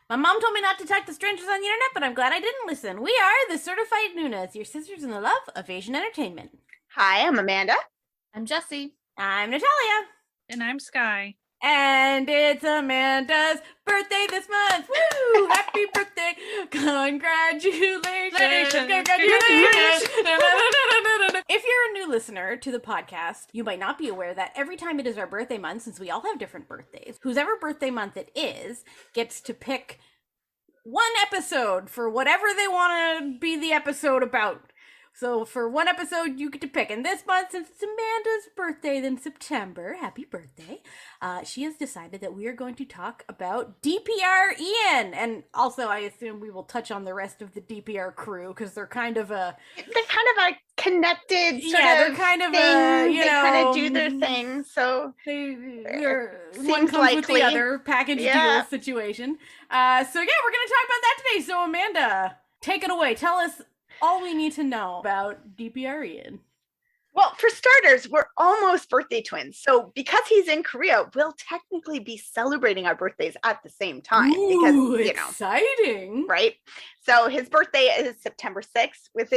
My mom told me not to talk to strangers on the internet, but I'm glad I didn't listen. We are the Certified Noonas, your sisters in the love of Asian entertainment. Hi, I'm Amanda. I'm Jessie. I'm Natalia. And I'm Sky. And it's Amanda's birthday this month. Woo! Happy birthday! Congratulations! Congratulations! If you're a new listener to the podcast, you might not be aware that every time it is our birthday month, since we all have different birthdays, whoever birthday month it is gets to pick one episode for whatever they want to be the episode about. So for one episode, you get to pick. And this month, since it's Amanda's birthday, then September, happy birthday, she has decided that we are going to talk about DPR Ian. And also, I assume we will touch on the rest of the DPR crew, because they're kind of a connected sort they're of kind of thing. they kind of do their thing. So one comes likely with the other, package deal situation. So yeah, we're going to talk about that today. So Amanda, take it away. Tell us all we need to know about DPR Ian. Well, for starters, we're almost birthday twins. So because he's in Korea, we'll technically be celebrating our birthdays at the same time. Ooh, because, exciting. Right? So his birthday is September 6th, which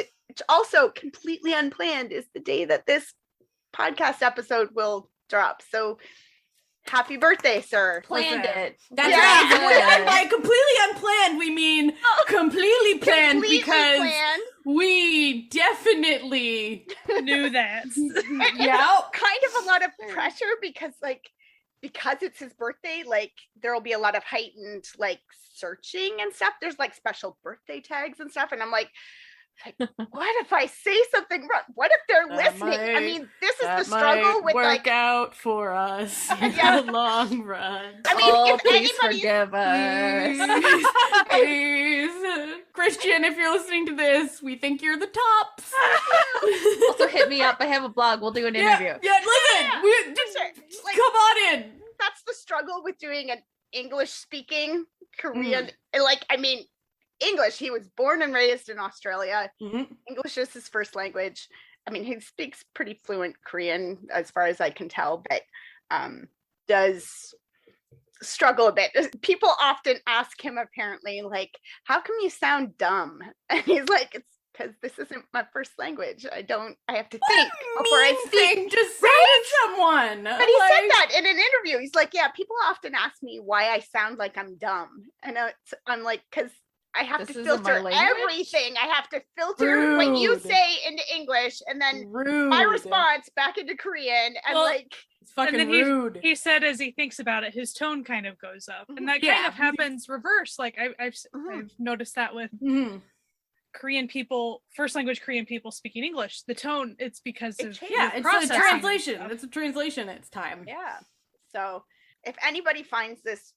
also completely unplanned is the day that this podcast episode will drop. So happy birthday, sir. Planned it. That's right. And by completely unplanned, we mean completely planned because we definitely knew that. Yeah. Kind of a lot of pressure because it's his birthday, there will be a lot of heightened searching and stuff. There's special birthday tags and stuff. And I'm like, what if I say something wrong? What if they're listening? This is the struggle with work out for us in the long run. If please anybody forgive us. Please. Christian, if you're listening to this, we think you're the tops. Also hit me up. I have a blog. We'll do an interview. Yeah, listen. Just come on in. That's the struggle with doing an English speaking Korean. English. He was born and raised in Australia. Mm-hmm. English is his first language. He speaks pretty fluent Korean as far as I can tell, but does struggle a bit. People often ask him apparently, how come you sound dumb? And he's like, it's because this isn't my first language. I have to think before I speak. Just say it to someone. But he said that in an interview. He's like, yeah, people often ask me why I sound like I'm dumb. And I'm like, because I have to filter everything. I have to filter what you say into English and then my response back into Korean. And it's fucking rude. He said as he thinks about it, his tone kind of goes up. And that kind of happens reverse. I've noticed that with Korean people, first language Korean people speaking English. The tone, it's because of it's a translation. It's a translation. It's time. Yeah. So if anybody finds this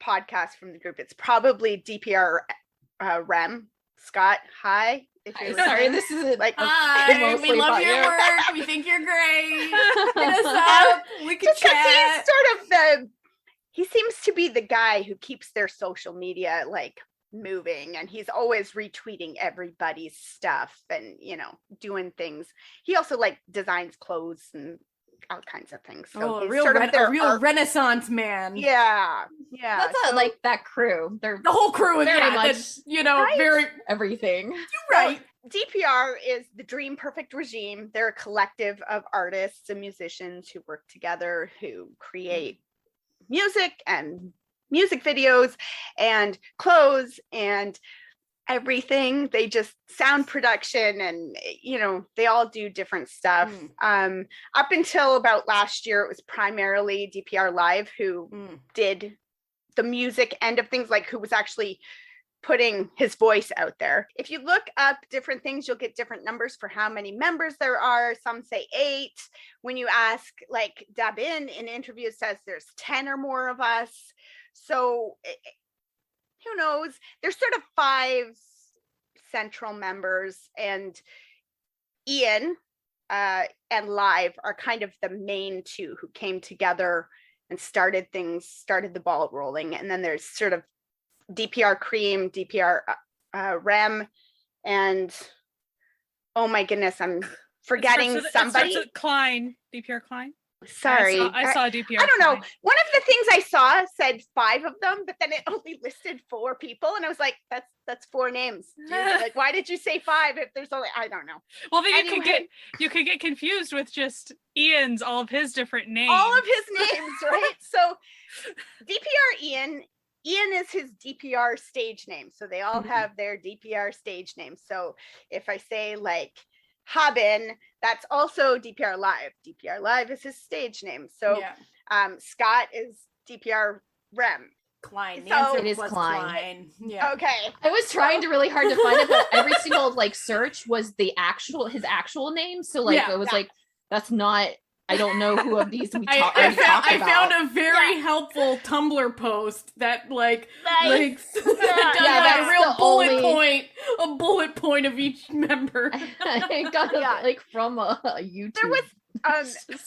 podcast from the group, it's probably DPR Rem. Scott, hi. Sorry, this is hi. We love your work. We think you're great. Hit us up. We can chat. He seems to be the guy who keeps their social media moving, and he's always retweeting everybody's stuff and doing things. He also designs clothes and all kinds of things. So a real Renaissance man. Yeah. That's that crew. They're the whole crew is very much very everything. You're right. DPR is the Dream Perfect Regime. They're a collective of artists and musicians who work together, who create music and music videos and clothes and everything. They just sound production and they all do different stuff. Up until about last year, it was primarily DPR Live who did the music end of things, who was actually putting his voice out there. If you look up different things, you'll get different numbers for how many members there are. Some say 8. When you ask Dabin in interviews, says there's 10 or more of us. So who knows? There's sort of 5 central members, and Ian and Live are kind of the main 2 who came together and started the ball rolling. And then there's sort of DPR Cream, DPR Rem, and oh my goodness, I'm forgetting somebody. Klein, DPR Klein. Sorry. I saw DPR. I don't know. flag. One of the things I saw said 5 of them, but then it only listed 4 people, and I was like, "That's 4 names." Dude. Like, why did you say 5 if there's only? I don't know. Well, then Anyway. you could get confused with just Ian's all of his different names. All of his names, right? So, DPR Ian is his DPR stage name. So they all have their DPR stage names. So if I say like Haben, that's also DPR Live. DPR Live is his stage name. So Scott is DPR Rem. Klein. So it is Klein. Yeah. Okay. I was trying to really hard to find it, but every single like search was his actual name. So like it was like that's not. I don't know who of these we talked about. I found a very helpful Tumblr post that like a real bullet point of each member. I got it like from a YouTube. There was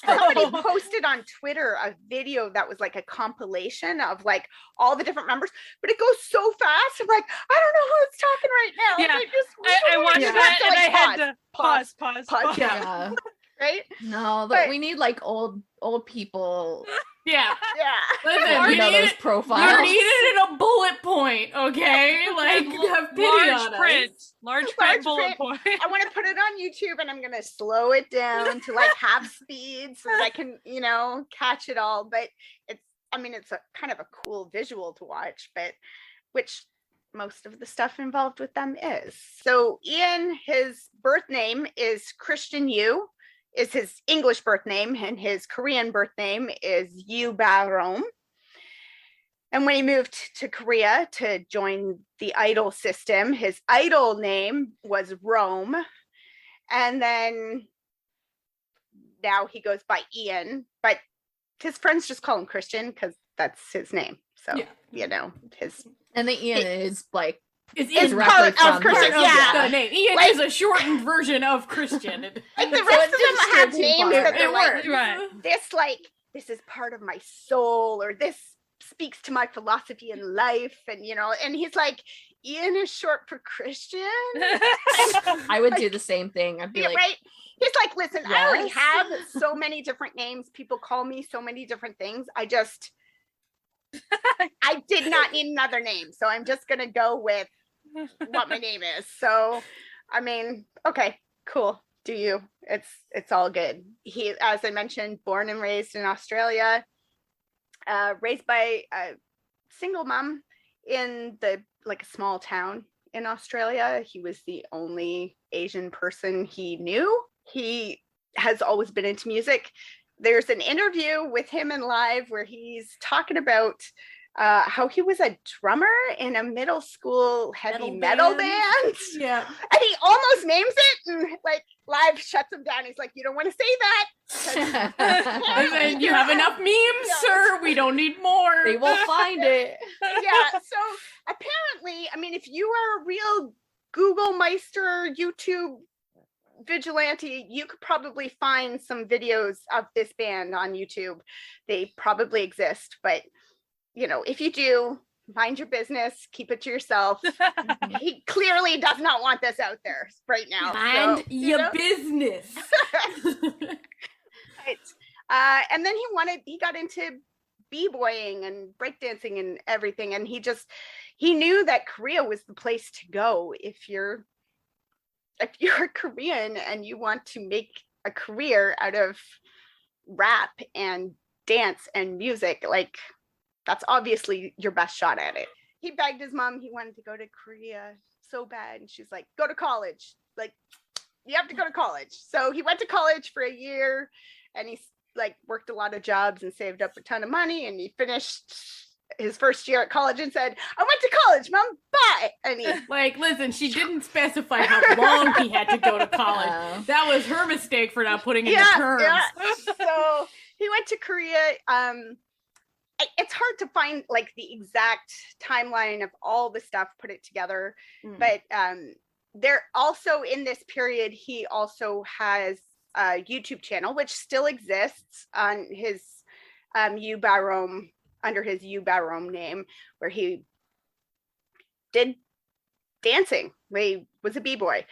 somebody posted on Twitter a video that was like a compilation of like all the different members, but it goes so fast. I'm like, I don't know who's talking right now. Yeah, I watched that and I had to pause. Yeah. Right? No, but we need like old people. Yeah. Listen, you know those profiles. You need it in a bullet point, okay? Like have pity on us. Large print bullet point. I want to put it on YouTube and I'm gonna slow it down to like half speed so that I can, catch it all. But it's a kind of a cool visual to watch, but which most of the stuff involved with them is. So Ian, his birth name is Christian Yu. Is his English birth name, and his Korean birth name is Yu Ba-rom. And when he moved to Korea to join the idol system, his idol name was Rome. And then now he goes by Ian, but his friends just call him Christian because that's his name. So, his... And the Ian is like... It's part of Christian. The name. Ian is a shortened version of Christian. Like the rest of them have names that they're like, right. This is part of my soul, or this speaks to my philosophy in life, and and he's like, Ian is short for Christian. I would do the same thing. I'd be like, right. He's like, listen, I already have so many different names. People call me so many different things. I did not need another name, so I'm just gonna go with what my name is. So, okay, cool. Do you? It's all good. He, as I mentioned, born and raised in Australia, raised by a single mom in a small town in Australia. He was the only Asian person he knew. He has always been into music. There's an interview with him in Live where he's talking about how he was a drummer in a middle school heavy metal band. Yeah. And he almost names it, and Live shuts him down. He's like, you don't want to say that. And then you have enough memes, sir. We don't need more. They will find it. Yeah. So apparently, if you are a real Google Meister YouTube vigilante, you could probably find some videos of this band on YouTube. They probably exist, but if you do, mind your business, keep it to yourself. He clearly does not want this out there right now. Mind your business. Right. And then he got into b-boying and breakdancing and everything, and he knew that Korea was the place to go if you're Korean and you want to make a career out of rap and dance and music. That's obviously your best shot at it. He begged his mom. He wanted to go to Korea so bad. And she's like, go to college. You have to go to college. So he went to college for a year, and he worked a lot of jobs and saved up a ton of money. And he finished his first year at college and said, I went to college, Mom, bye. And he listen, she didn't specify how long he had to go to college. That was her mistake for not putting in the terms. Yeah. So he went to Korea. It's hard to find the exact timeline of all the stuff, put it together. But there also, in this period, he also has a YouTube channel, which still exists on his Yu Ba-rom, under his Yu Ba-rom name, where he did dancing. He was a b-boy.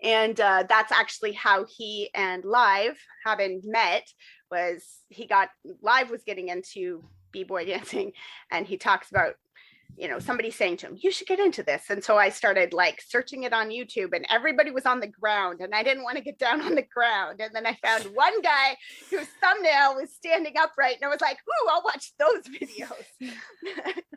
And that's actually how he and Live having met. Was Live was getting into b-boy dancing, and he talks about, you know, somebody saying to him, you should get into this. And so I started like searching it on YouTube, and everybody was on the ground, and I didn't want to get down on the ground. And then I found one guy whose thumbnail was standing upright, and I was like, ooh, I'll watch those videos.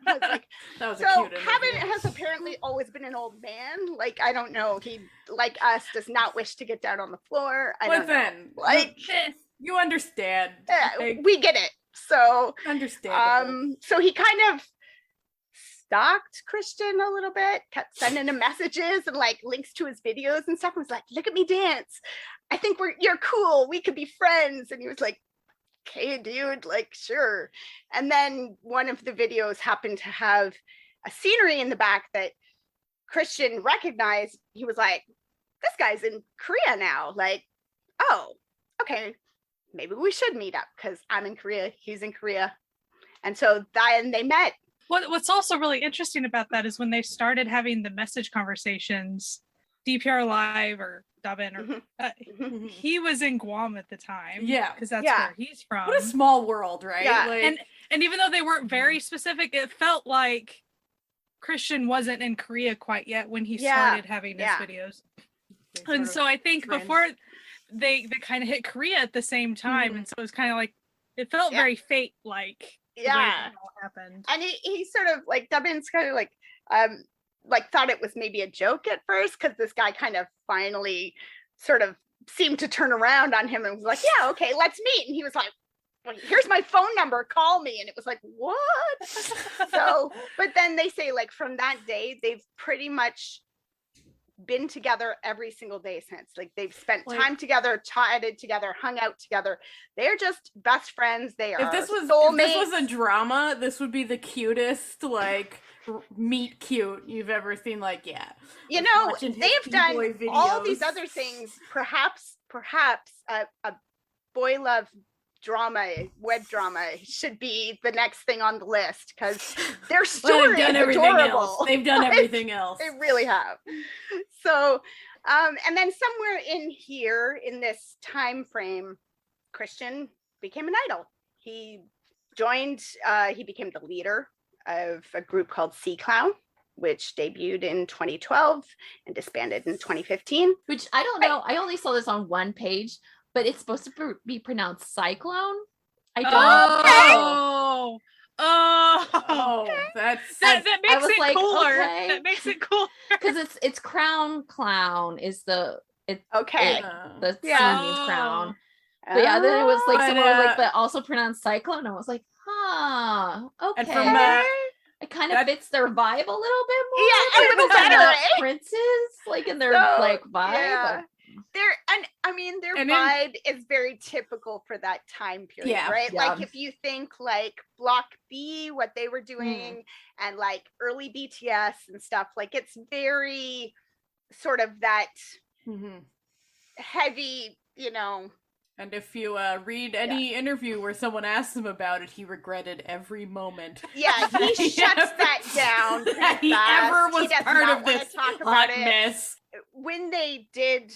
I was like, that was so Kevin has apparently always been an old man. Like, I don't know. He, like us, does not wish to get down on the floor. I don't know. Like, you understand. Like, we get it. So understandable. So he kind of stalked Christian a little bit, kept sending him messages and like links to his videos and stuff. I was like, look at me dance. I think you're cool. We could be friends. And he was like, okay, dude, like, sure. And then one of the videos happened to have a scenery in the back that Christian recognized. He was like, this guy's in Korea now. Like, oh, okay, maybe we should meet up because I'm in Korea, he's in Korea. And so then they met. What's also really interesting about that is when they started having the message conversations, DPR Live or Dabin, or he was in Guam at the time. Yeah, because that's where he's from. What a small world, right? Yeah. Like, and even though they weren't very specific, it felt like Christian wasn't in Korea quite yet when he started having his videos. And so I think before they kind of hit Korea at the same time, and so it was kind of like it felt very fate-like. Yeah, all happened. And he sort of like Dubbin's kind of like thought it was maybe a joke at first, because this guy kind of finally sort of seemed to turn around on him and was like, yeah, okay, let's meet. And he was like, well, here's my phone number, call me. And it was like, what? So, but then they say like from that day they've pretty much been together every single day since. Like, they've spent time together, chatted together, hung out together. They're just best friends. They are soulmates. If this was a drama, this would be the cutest like meet cute you've ever seen. Like, yeah, you know, they've done all these other things. Perhaps a boy love drama, web drama should be the next thing on the list, because their story is adorable. They've done everything else. They really have. So and then somewhere in here in this time frame, Christian became an idol. He joined, he became the leader of a group called Sea Clown, which debuted in 2012 and disbanded in 2015. Which I don't know. I only saw this on one page, but it's supposed to be pronounced cyclone. I don't know. That makes it cooler. Okay. That makes it cooler. Because it's crown clown is the the C means crown. But yeah, then it was like someone was like, but also pronounced cyclone. And I was like, okay. And from it kind of fits their vibe a little bit more. Yeah, a little better. Princes, like in their like vibe. Yeah. Their vibe is very typical for that time period, right? Yeah. Like if you think like Block B, what they were doing, and like early BTS and stuff, like it's very sort of that heavy, you know. And if you read any interview where someone asks him about it, he regretted every moment. Yeah, he shuts that down. That he ever was part of this hot mess. When they did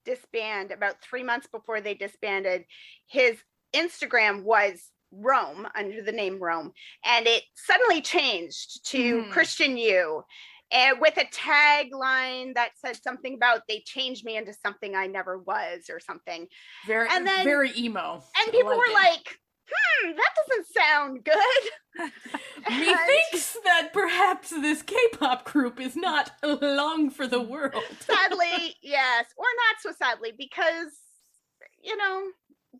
disband, about 3 months before they disbanded, his Instagram was Rome, under the name Rome, and it suddenly changed to Christian U, and with a tagline that said something about they changed me into something I never was, or something. Very emo. And people were like, that doesn't sound good. Methinks that perhaps this K-pop group is not long for the world. Sadly, yes. Or not so sadly, because, you know,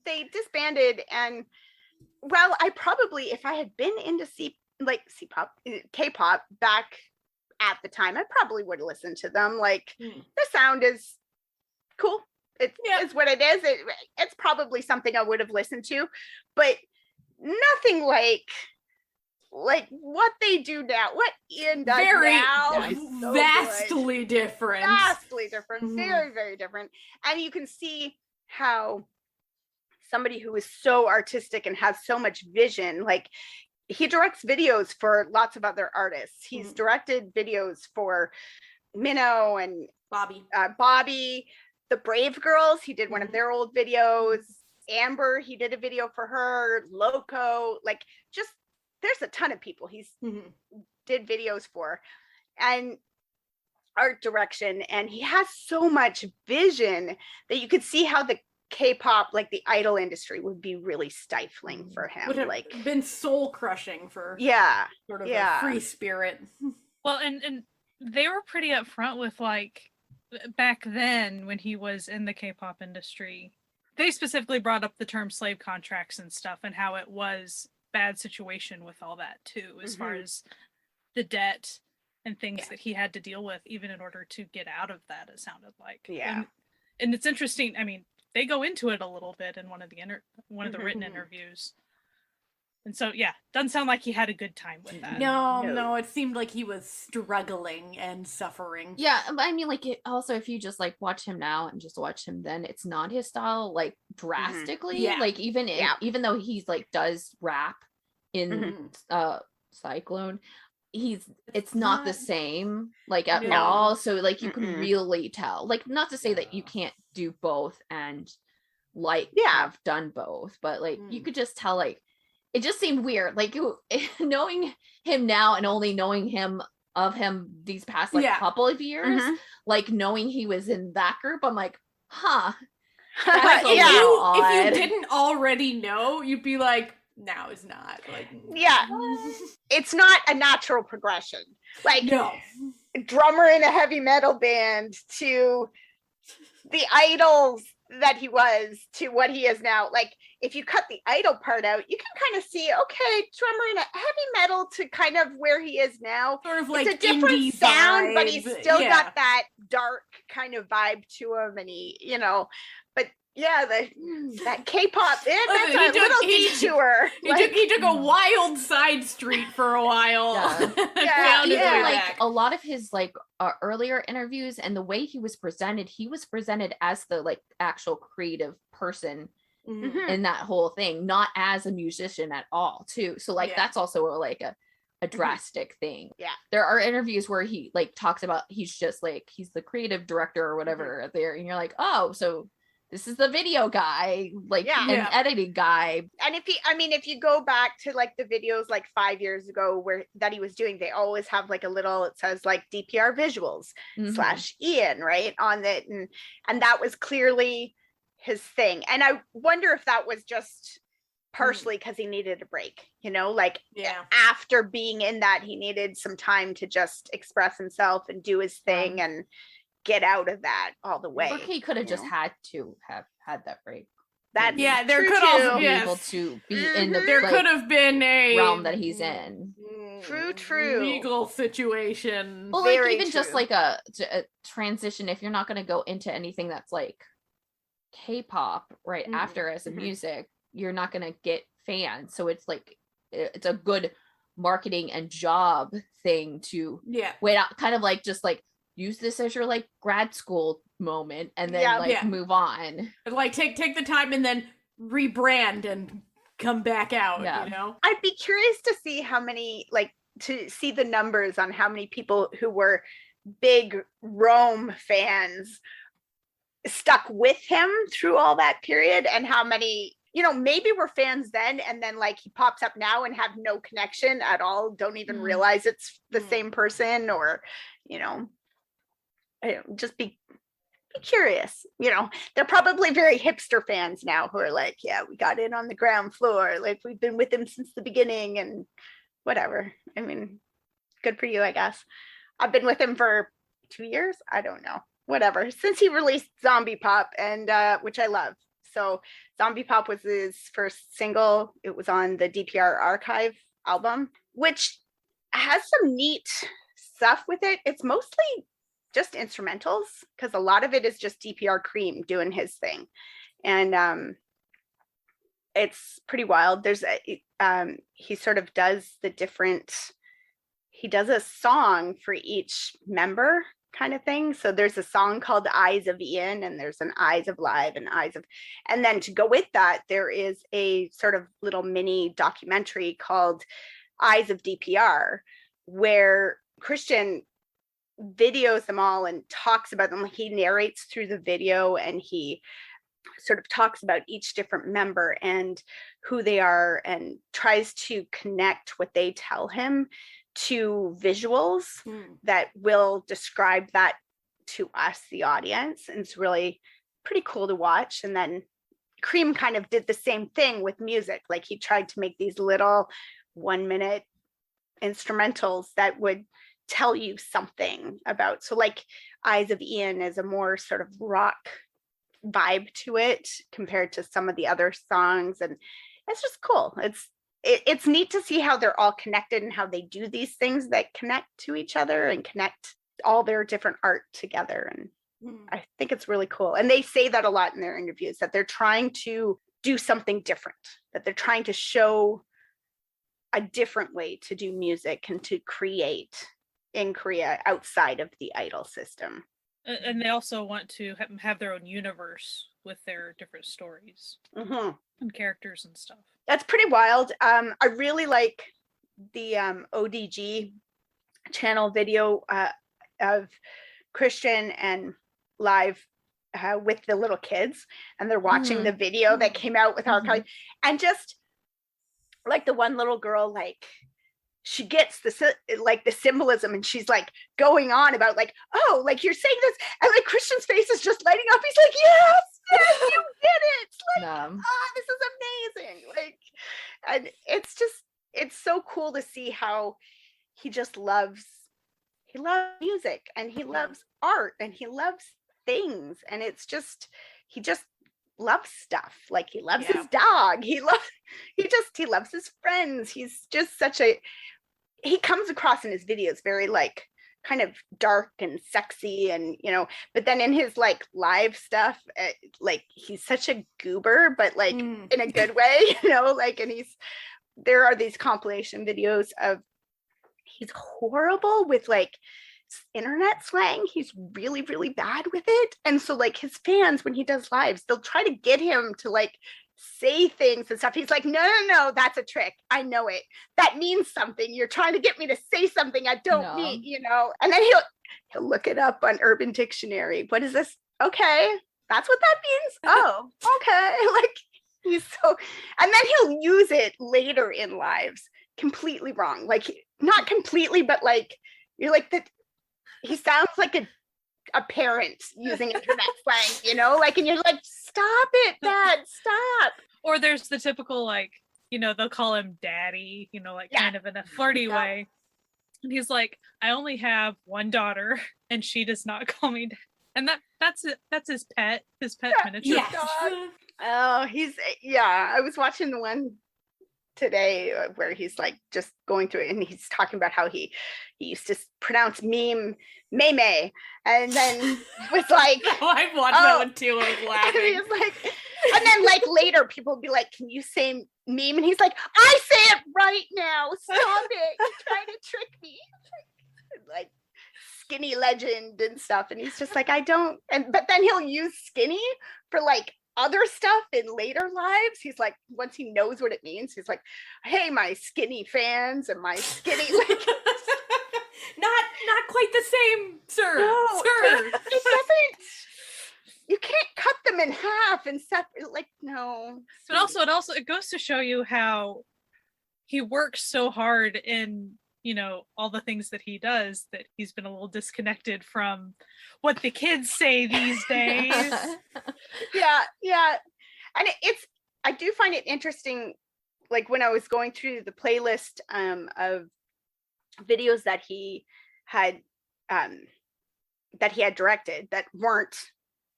they disbanded, and well, I probably, if I had been into K-pop back at the time, I probably would listen to them. Like, the sound is cool. It's what it is. It's probably something I would have listened to, but nothing like what they do now. What Ian does now is so vastly different. Vastly different. Very, very different. And you can see how somebody who is so artistic and has so much vision, like he directs videos for lots of other artists. He's directed videos for Minnow and Bobby, the Brave Girls, he did one of their old videos. Amber, he did a video for her. Loco, like, just there's a ton of people he's did videos for, and art direction, and he has so much vision that you could see how the K-pop, like the idol industry, would be really stifling for him. Would have like been soul crushing for sort of a free spirit. Well, and they were pretty upfront with, like, back then when he was in the K-pop industry, they specifically brought up the term slave contracts and stuff, and how it was bad situation with all that too, as far as the debt and things that he had to deal with, even in order to get out of that, it sounded like. And it's interesting. I mean, they go into it a little bit in one of the written interviews. And so, doesn't sound like he had a good time with that. No, it seemed like he was struggling and suffering. Yeah, but I mean, like, also, if you just, like, watch him now and just watch him then, it's not his style, like, drastically. Yeah. Like, even though he's, like, does rap in Cyclone, it's not the same, like, at all. So, like, you can really tell. Like, not to say that you can't do both and, like, have done both, but, like, you could just tell, like, it just seemed weird, like, knowing him now and only knowing him these past, like, couple of years, like, knowing he was in that group, I'm like, if you didn't already know, you'd be like, now is not, like, it's not a natural progression, like, drummer in a heavy metal band to the idols that he was to what he is now. Like, if you cut the idol part out, you can kind of see, okay, drummer in a heavy metal to kind of where he is now. Sort of like it's a different sound, vibe, but he's still got that dark kind of vibe to him, and he, but that K-pop, that's a little detour. He took a wild side street for a while. Like, a lot of his, like, earlier interviews and the way he was presented as the, like, actual creative person in that whole thing, not as a musician at all too. So, like, that's also like a drastic thing. There are interviews where he, like, talks about he's just, like, he's the creative director or whatever there, and you're like, oh, so this is the video guy, like, an editing guy. And if you go back to, like, the videos like 5 years ago that he was doing, they always have, like, a little, it says, like, DPR visuals / Ian, right, on it, and that was clearly his thing. And I wonder if that was just partially because he needed a break, like, after being in that, he needed some time to just express himself and do his thing and get out of that all the way. Or he could have just had to have had that break. That there could also be able to be in the could have been a realm that he's in. True legal situation. Well, like, even just like a transition, if you're not going to go into anything that's like K-pop right after as a music, you're not going to get fans. So it's like, it's a good marketing and job thing to wait out, kind of like, just like, use this as your, like, grad school moment and then move on. Like, take the time and then rebrand and come back out, I'd be curious to see how many, like, to see the numbers on how many people who were big Rome fans stuck with him through all that period, and how many, maybe were fans then, and then, like, he pops up now and have no connection at all, don't even realize it's the same person, or, just be curious. They're probably very hipster fans now who are like, we got in on the ground floor, like, we've been with him since the beginning and whatever. I mean, good for you, I guess. I've been with him for 2 years, I don't know, whatever, since he released Zombie Pop, and which I love. So Zombie Pop was his first single. It was on the DPR Archive album, which has some neat stuff with it. It's mostly just instrumentals, because a lot of it is just DPR Cream doing his thing, and it's pretty wild. There's he sort of does he does a song for each member kind of thing. So there's a song called Eyes of Ian, and there's an Eyes of Live and and then to go with that, there is a sort of little mini documentary called Eyes of DPR, where Christian videos them all and talks about them. He narrates through the video, and he sort of talks about each different member and who they are, and tries to connect what they tell him to visuals that will describe that to us, the audience. And it's really pretty cool to watch. And then Cream kind of did the same thing with music. Like, he tried to make these little 1-minute instrumentals that would tell you something about. So like Eyes of Ian is a more sort of rock vibe to it compared to some of the other songs, and it's just cool. It's neat to see how they're all connected and how they do these things that connect to each other and connect all their different art together. And I think it's really cool. And they say that a lot in their interviews, that they're trying to do something different, that they're trying to show a different way to do music and to create in Korea outside of the idol system. And they also want to have their own universe with their different stories and characters and stuff. That's pretty wild. I really like the ODG channel video of Christian and Live with the little kids, and they're watching the video that came out with our college, and just like the one little girl, like she gets the symbolism, and she's like going on about like, oh, like you're saying this, and like Christian's face is just lighting up. He's like, yes, you did it. Like, this is amazing. Like, and it's so cool to see how he loves music, and he loves art, and he loves things, and he just loves stuff. Like, he loves his dog, he loves his friends. He's just he comes across in his videos very like kind of dark and sexy, and but then in his like live stuff, like he's such a goober, but like in a good way, like, and there are these compilation videos of he's horrible with like internet slang. He's really, really bad with it. And so like his fans, when he does lives, they'll try to get him to like say things and stuff. He's like, no, that's a trick. I know it. That means something. You're trying to get me to say something I don't mean, and then he'll look it up on Urban Dictionary. What is this? Okay, that's what that means. Oh, okay. Like, he's so, and then he'll use it later in lives completely wrong. Like, not completely, but like, you're like that. He sounds like a parent using internet slang, like, and you're like, stop it, Dad, stop. Or there's the typical, like, they'll call him daddy, like kind of in a flirty way. And he's like, I only have one daughter and she does not call me dad. And that's his pet miniature dog. Oh, I was watching the one today where he's like just going through it, and he's talking about how he used to pronounce meme May, and then was like, I've watched that one too. I was laughing. And he's like, and then like later people would be like, can you say meme? And he's like, I say it right now, stop it, you're trying to trick me. Like skinny legend and stuff, and he's just like, I don't. But then he'll use skinny for like other stuff in later lives. He's like, once he knows what it means, he's like, hey, my skinny fans and my skinny like not quite the same, sir. No, sir. It doesn't. You can't cut them in half and separate. Like, no. But also it goes to show you how he works so hard in all the things that he does, that he's been a little disconnected from what the kids say these days. Yeah. And I do find it interesting, like when I was going through the playlist of videos that he had directed that weren't,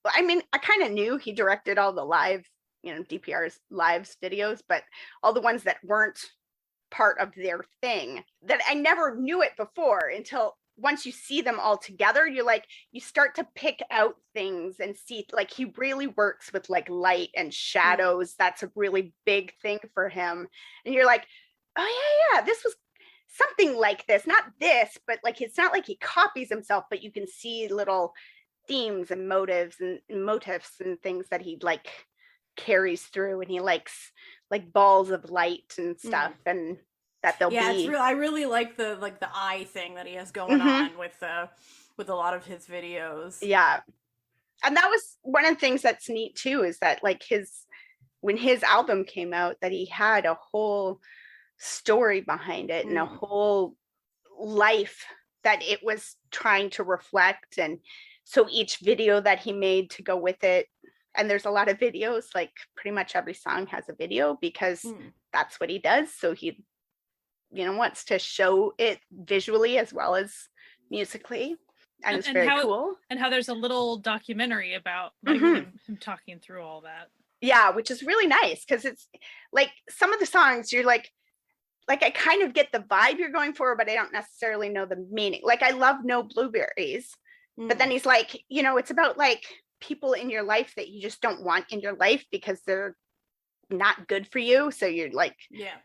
I mean, I kind of knew he directed all the live, DPR's lives videos, but all the ones that weren't part of their thing, that I never knew it before until once you see them all together, you're like, you start to pick out things and see, like, he really works with like light and shadows. That's a really big thing for him. And you're like, oh yeah, this was something like this, not this, but like, it's not like he copies himself, but you can see little themes and motives and motifs and things that he like carries through, and he likes like balls of light and stuff, and that they'll be. It's I really like the eye thing that he has going on with with a lot of his videos. Yeah. And that was one of the things that's neat too, is that like when his album came out, that he had a whole story behind it and a whole life that it was trying to reflect. And so each video that he made to go with it, and there's a lot of videos, like pretty much every song has a video because that's what he does. So he, wants to show it visually as well as musically. And it's very cool. And how there's a little documentary about like him talking through all that. Yeah, which is really nice because it's like some of the songs you're like I kind of get the vibe you're going for, but I don't necessarily know the meaning. Like I love No Blueberries, but then he's like, it's about like people in your life that you just don't want in your life because they're not good for you. So you're like,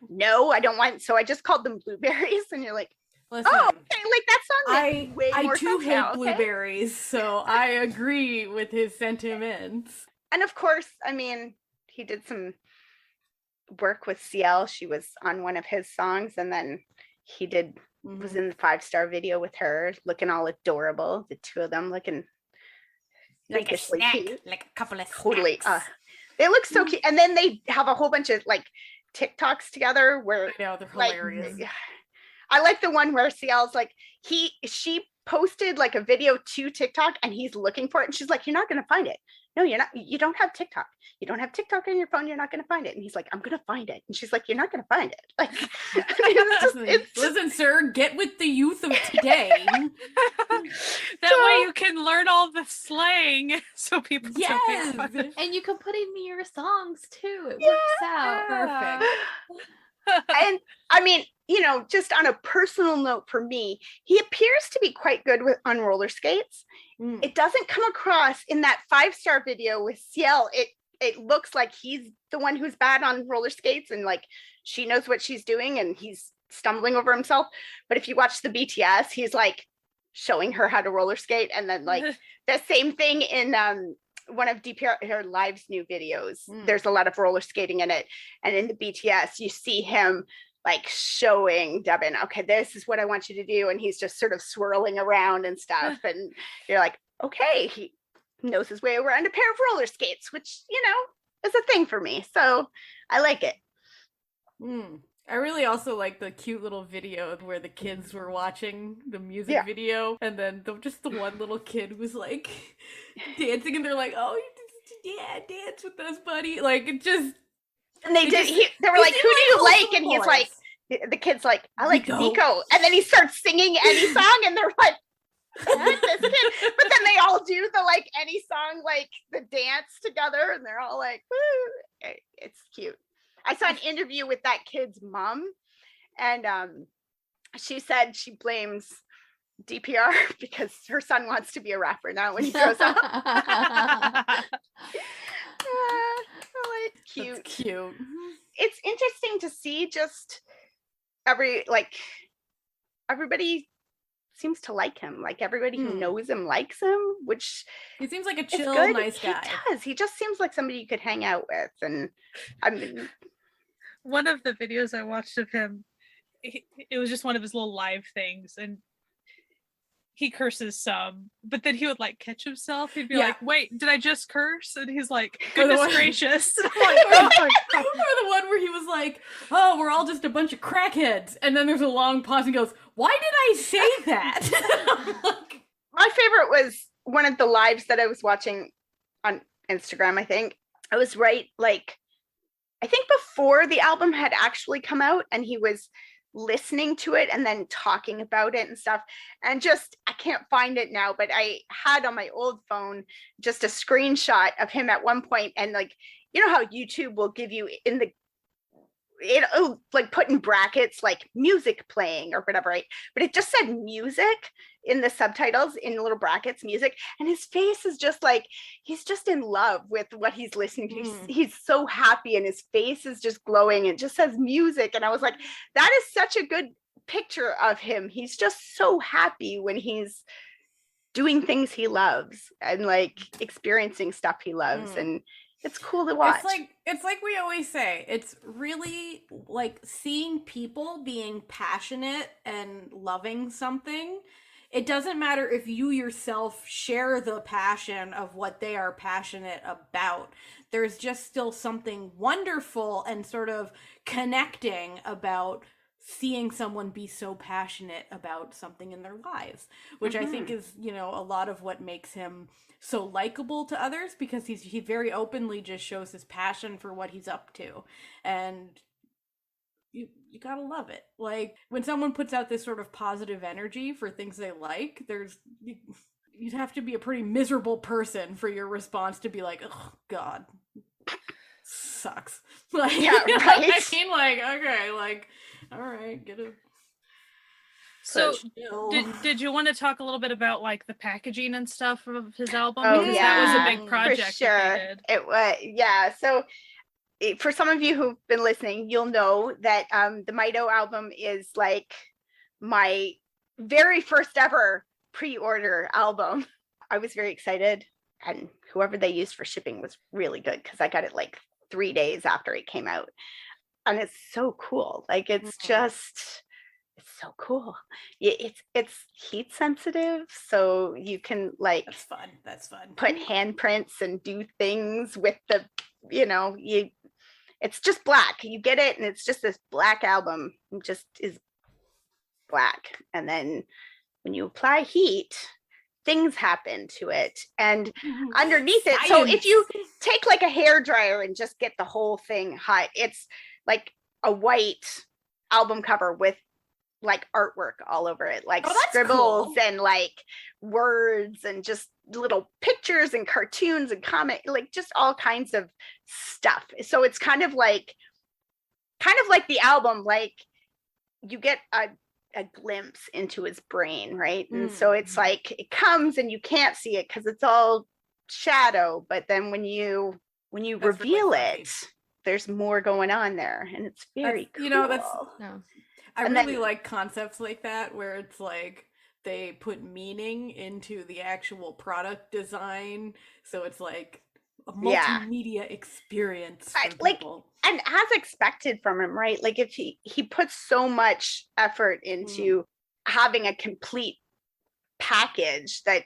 no, I don't want. So I just called them blueberries, and you're like, listen, oh, okay, like that song makes way more sense. I too hate blueberries, so I agree with his sentiments. And of course, I mean, he did some work with CL. She was on one of his songs, and then he was in the 5-star video with her, looking all adorable. The two of them looking like a snack, like a couple of totally. Snacks. They look so cute, and then they have a whole bunch of like TikToks together where they're hilarious. I like the one where CL's like she posted like a video to TikTok, and he's looking for it, and she's like, "You're not gonna find it. No, you're not. You don't have TikTok. You don't have TikTok on your phone. You're not gonna find it." And he's like, "I'm gonna find it." And she's like, "You're not gonna find it." Like, listen, sir, get with the youth of today. That way you can learn all the slang, so people. Yes, and you can put in your songs too. It works out perfect. And I mean, just on a personal note for me, he appears to be quite good on roller skates. It doesn't come across in that 5-star video with CL. It looks like he's the one who's bad on roller skates, and like she knows what she's doing and he's stumbling over himself. But if you watch the BTS, he's like showing her how to roller skate. And then like the same thing in one of DPR Live's new videos. There's a lot of roller skating in it. And in the BTS, you see him like showing Devin, okay, this is what I want you to do. And he's just sort of swirling around and stuff. And you're like, okay, he knows his way around a pair of roller skates, which, is a thing for me. So I like it. I really also like the cute little video where the kids were watching the music video, and then just the one little kid was like dancing, and they're like, "Oh, dance with us, buddy!" Like it just. And they did. They were like, "Who do you like?" And he's like, "The kid's like, I like Nico." And then he starts singing any song, and they're like, "This kid." But then they all do the like any song, like the dance together, and they're all like, "Woo!" It's cute. I saw an interview with that kid's mom, and she said she blames DPR because her son wants to be a rapper now when he grows up. Cute. That's cute. It's interesting to see just everybody seems to like him. Like everybody who knows him likes him, which he seems like a chill, nice guy. He does. He just seems like somebody you could hang out with. And I mean, one of the videos I watched of him, it was just one of his little live things, and he curses some, but then he would like catch himself. He'd be like, "Wait, did I just curse?" And he's like, "Goodness gracious!" Or the one where he was like, "Oh, we're all just a bunch of crackheads," and then there's a long pause and he goes, "Why did I say that?" My favorite was one of the lives that I was watching on Instagram. I think I was I think before the album had actually come out, and he was listening to it and then talking about it and stuff, and just I can't find it now, but I had on my old phone just a screenshot of him at one point, and like how YouTube will give you it'll like put in brackets like music playing or whatever, right? But it just said music in the subtitles in little brackets, music, and his face is just like he's just in love with what he's listening to. He's so happy, and his face is just glowing. It just says music, and I was like, that is such a good picture of him. He's just so happy when he's doing things he loves and like experiencing stuff he loves, and it's cool to watch. It's like we always say, it's really like seeing people being passionate and loving something it doesn't matter if you yourself share the passion of what they are passionate about. There's just still something wonderful and sort of connecting about seeing someone be so passionate about something in their lives, which I think is, you know, a lot of what makes him so likable to others, because he very openly just shows his passion for what he's up to. And you gotta love it. Like, when someone puts out this sort of positive energy for things they like, you'd have to be a pretty miserable person for your response to be like, oh God, sucks. Like, yeah, right. I mean, like, okay, like, all right, get a. So did you want to talk a little bit about like the packaging and stuff of his album? Oh, because yeah, that was a big project. for sure. It was, yeah. So for some of you who've been listening, you'll know that the Mito album is like my very first ever pre-order album. I was very excited, and whoever they used for shipping was really good, because I got it like 3 days after it came out. And it's so cool. Like, it's just, it's so cool. It's heat sensitive, so you can like, that's fun put handprints and do things with the, you know, it's just black. You get it, and it's just this black album. It just is black. And then when you apply heat, things happen to it. And underneath it, so if you take like a hair dryer and just get the whole thing hot, it's like a white album cover with like artwork all over it, like scribbles and like words and just little pictures and cartoons and comic, like just all kinds of stuff. So it's kind of like the album, like you get a glimpse into his brain, right? And so it's like it comes and you can't see it because it's all shadow, but then when you reveal it, there's more going on there, and it's very cool. You know, I really like concepts like that, where it's like they put meaning into the actual product design, so it's like a multimedia experience for people. And as expected from him, right? Like, if he puts so much effort into having a complete package, that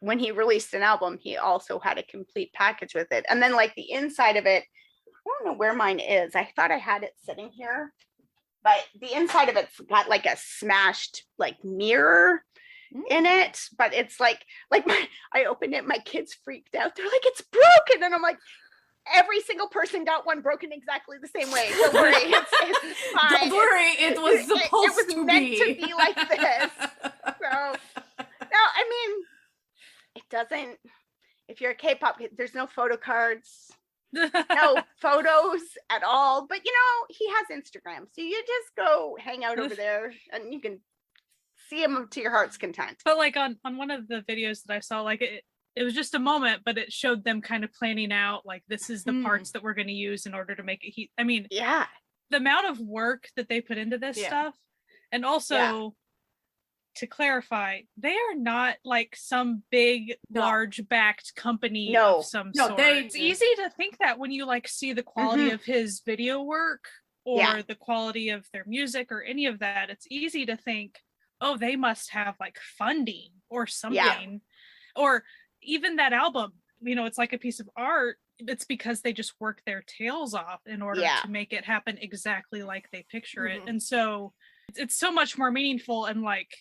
when he released an album, he also had a complete package with it. And then like the inside of it, I don't know where mine is. I thought I had it sitting here, but the inside of it's got like a smashed like mirror in it. But it's like I opened it, my kids freaked out. They're like, it's broken. And I'm like, every single person got one broken exactly the same way. Don't worry, it's fine. Don't worry, it was supposed to meant to be like this. So no, I mean, it doesn't. If you're a K-pop kid, there's no photo cards. No photos at all, but you know, he has Instagram, so you just go hang out over there and you can see him to your heart's content. But like on one of the videos that I saw, like it was just a moment, but it showed them kind of planning out, like, this is the parts that we're going to use in order to make it heat. I mean, the amount of work that they put into this stuff. And also, to clarify, they are not like some big, large backed company of some sort. It's easy to think that when you like see the quality of his video work or the quality of their music or any of that. It's easy to think, oh, they must have like funding or something. Or even that album, you know, it's like a piece of art. It's because they just work their tails off in order to make it happen exactly like they picture it. And so it's so much more meaningful and like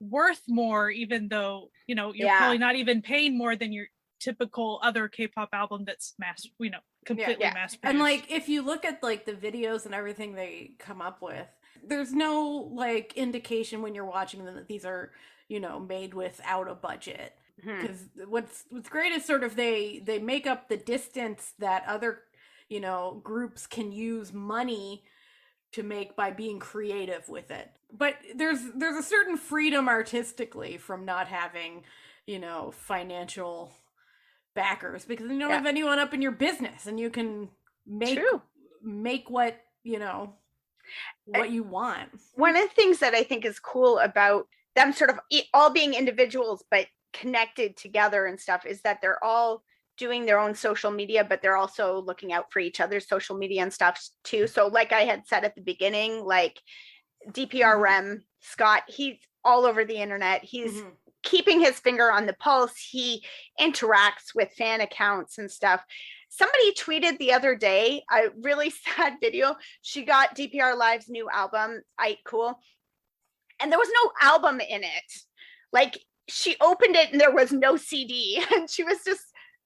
worth more, even though, you know, you're probably not even paying more than your typical other K-pop album that's completely mass produced. And like, if you look at like the videos and everything they come up with, there's no like indication when you're watching them that these are, you know, made without a budget. Because what's great is sort of they make up the distance that other, you know, groups can use money to make by being creative with it. But there's a certain freedom artistically from not having, you know, financial backers, because you don't have anyone up in your business, and you can make what, you know, what you want. One of the things that I think is cool about them sort of all being individuals but connected together and stuff is that they're all doing their own social media, but they're also looking out for each other's social media and stuff too. So like I had said at the beginning, like DPR Scott, he's all over the internet. He's keeping his finger on the pulse. He interacts with fan accounts and stuff. Somebody tweeted the other day a really sad video. She got DPR Live's new album, Ike Cool, and there was no album in it. Like, she opened it and there was no CD, and she was just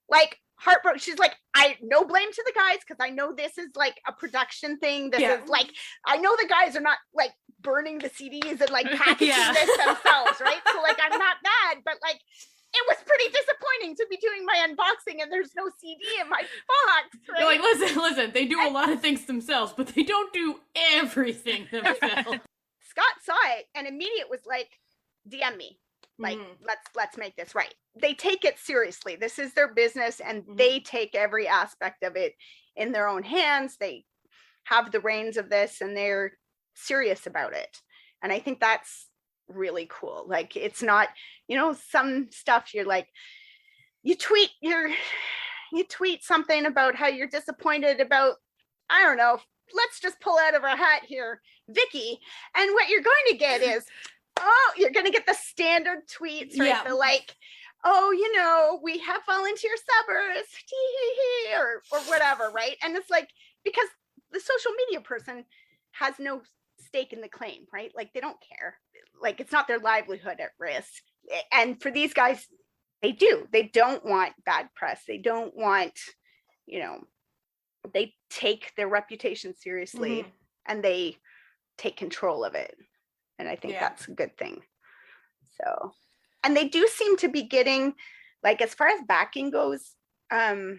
like heartbroken. She's like, no blame to the guys, because I know this is like a production thing. This is like, I know the guys are not like burning the CDs and like packaging this themselves, right? So like, I'm not mad, but like, it was pretty disappointing to be doing my unboxing and there's no CD in my box. Right? You're like, listen, they do a lot of things themselves, but they don't do everything themselves. Scott saw it and immediately was like, DM me. Like, let's make this right. They take it seriously. This is their business, and they take every aspect of it in their own hands. They have the reins of this, and they're serious about it. And I think that's really cool. Like, it's not, you know, some stuff you're like, you tweet something about how you're disappointed about, I don't know, let's just pull out of our hat here, Vicky. And what you're going to get is, oh, you're going to get the standard tweets, right? Yeah. The like, oh, you know, we have volunteer subbers, or whatever, right? And it's like, because the social media person has no stake in the claim, right? Like, they don't care. Like, it's not their livelihood at risk. And for these guys, they do. They don't want bad press. They don't want, you know, they take their reputation seriously and they take control of it. And I think that's a good thing. So, and they do seem to be getting, like, as far as backing goes, in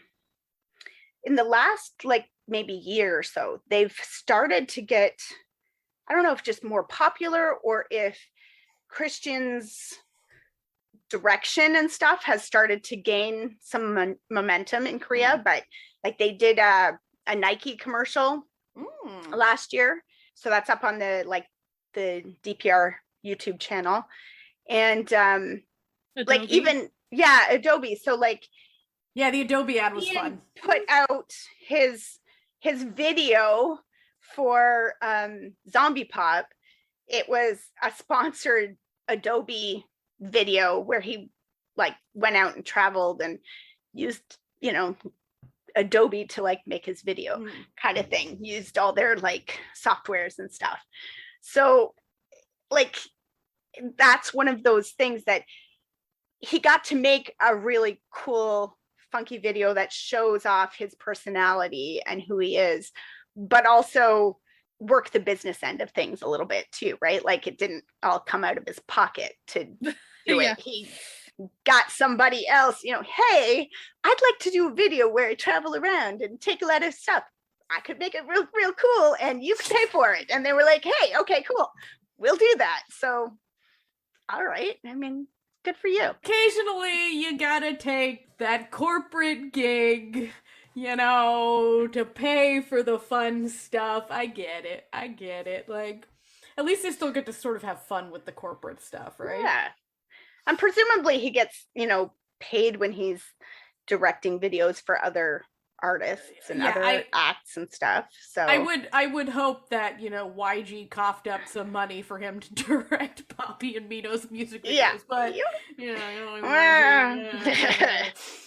the last, like, maybe year or so, they've started to get, I don't know if just more popular or if Christians' direction and stuff has started to gain some momentum in Korea. But like, they did a Nike commercial last year. So that's up on the, like, the DPR YouTube channel. And like, even Adobe. So like, the Adobe ad was fun. Put out his video for Zombie Pop. It was a sponsored Adobe video where he like went out and traveled and used, you know, Adobe to like make his video kind of thing, used all their like softwares and stuff. So like, that's one of those things that he got to make a really cool, funky video that shows off his personality and who he is, but also work the business end of things a little bit too, right? Like, it didn't all come out of his pocket to do it. He got somebody else, you know, hey, I'd like to do a video where I travel around and take a lot of stuff. I could make it real cool and you can pay for it. And they were like, hey, okay, cool. We'll do that. So, all right. I mean, good for you. Occasionally you gotta take that corporate gig, you know, to pay for the fun stuff. I get it. Like, at least they still get to sort of have fun with the corporate stuff, right? Yeah. And presumably he gets, you know, paid when he's directing videos for other artists and other acts and stuff. So I would hope that, you know, YG coughed up some money for him to direct Poppy and Mino's music videos. But you know,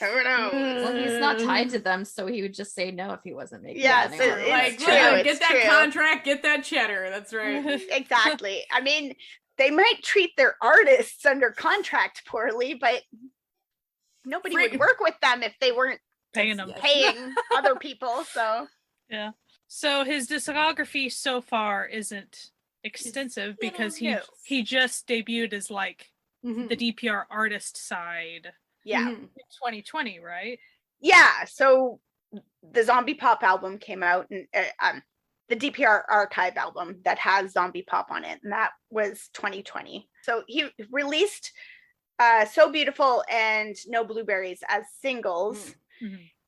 who knows? Well, he's not tied to them, so he would just say no if he wasn't making money. Like, get that contract, get that cheddar. That's right. Exactly. I mean, they might treat their artists under contract poorly, but nobody would work with them if they weren't paying other people. So so his discography so far isn't extensive because he just debuted as like the DPR artist side in 2020, right? So the Zombie Pop album came out, and the DPR archive album that has Zombie Pop on it, and that was 2020. So he released So Beautiful and No Blueberries as singles.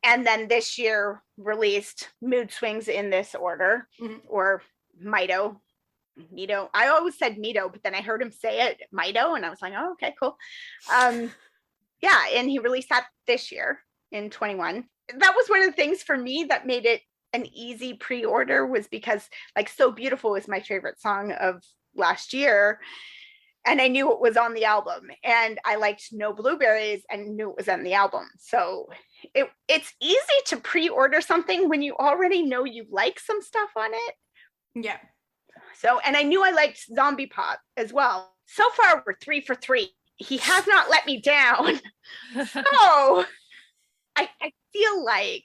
And then this year released Mood Swings in This Order, or Mito. I always said Mito, but then I heard him say it Mito, and I was like, oh, okay, cool. And he released that this year in 21. That was one of the things for me that made it an easy pre-order, was because like So Beautiful was my favorite song of last year. and I knew it was on the album, and I liked No Blueberries and knew it was on the album. So it's easy to pre-order something when you already know you like some stuff on it. Yeah. So, and I knew I liked Zombie Pop as well. So far, we're 3 for 3. He has not let me down. So I feel like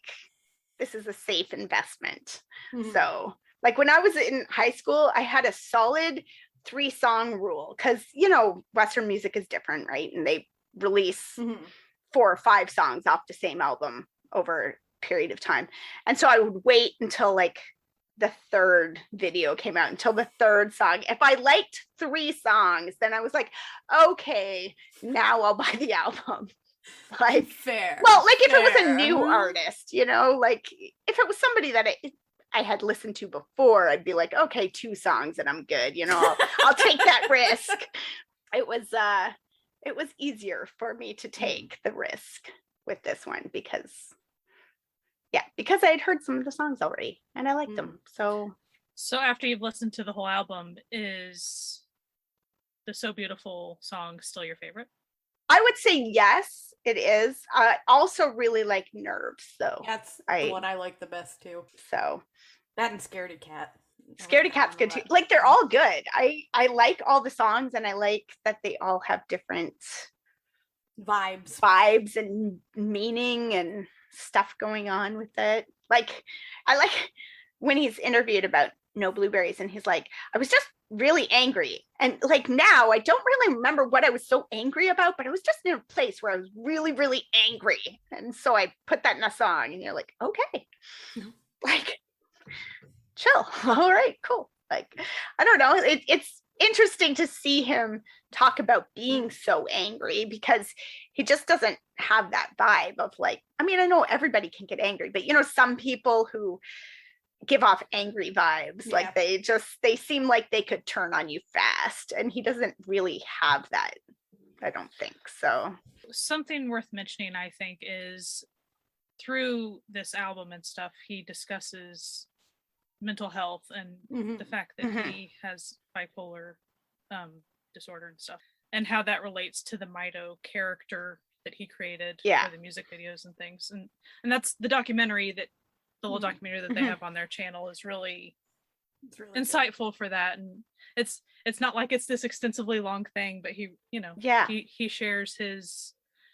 this is a safe investment. Mm-hmm. So like when I was in high school, I had a solid 3-song rule because, you know, Western music is different, right? And they release 4 or 5 songs off the same album over a period of time. And so I would wait until like the 3rd video came out, until the 3rd song. If I liked 3 songs, then I was like, okay, now I'll buy the album. Like, fair. Well, like if it was a new artist, you know, like if it was somebody that I had listened to before, I'd be like, okay, 2 songs and I'm good. You know, I'll take that risk. It was easier for me to take the risk with this one because I had heard some of the songs already and I liked them. So after you've listened to the whole album, is the So Beautiful song still your favorite? I would say yes, it is. I also really like Nerves, though. That's the one I like the best too. So that and Scaredy Cat. Scaredy Cat's good too. Like they're all good. I like all the songs, and I like that they all have different vibes and meaning and stuff going on with it. Like I like when he's interviewed about No Blueberries, and he's like, I was just really angry, and like now I don't really remember what I was so angry about, but I was just in a place where I was really, really angry, and so I put that in a song. And you're like, okay, like chill. All right, cool. Like I don't know, it's interesting to see him talk about being so angry because he just doesn't have that vibe of like, I mean, I know everybody can get angry, but you know, some people who give off angry vibes, like they seem like they could turn on you fast, and he doesn't really have that, I don't think. So something worth mentioning, I think, is through this album and stuff, he discusses mental health and the fact that he has bipolar disorder and stuff, and how that relates to the Mito character that he created for the music videos and things. And that's the documentary, that the little documentary that they have on their channel is really insightful for that. And it's not like it's this extensively long thing, but he, you know, he shares his,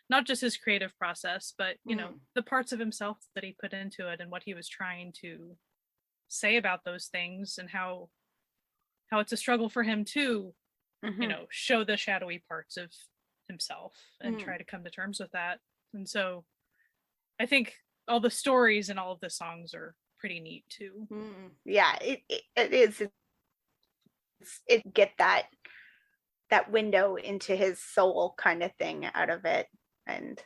not just his creative process, but you know, the parts of himself that he put into it and what he was trying to say about those things, and how it's a struggle for him to you know, show the shadowy parts of himself and try to come to terms with that. And so I think all the stories and all of the songs are pretty neat too. Yeah, it is. It get that window into his soul kind of thing out of it. And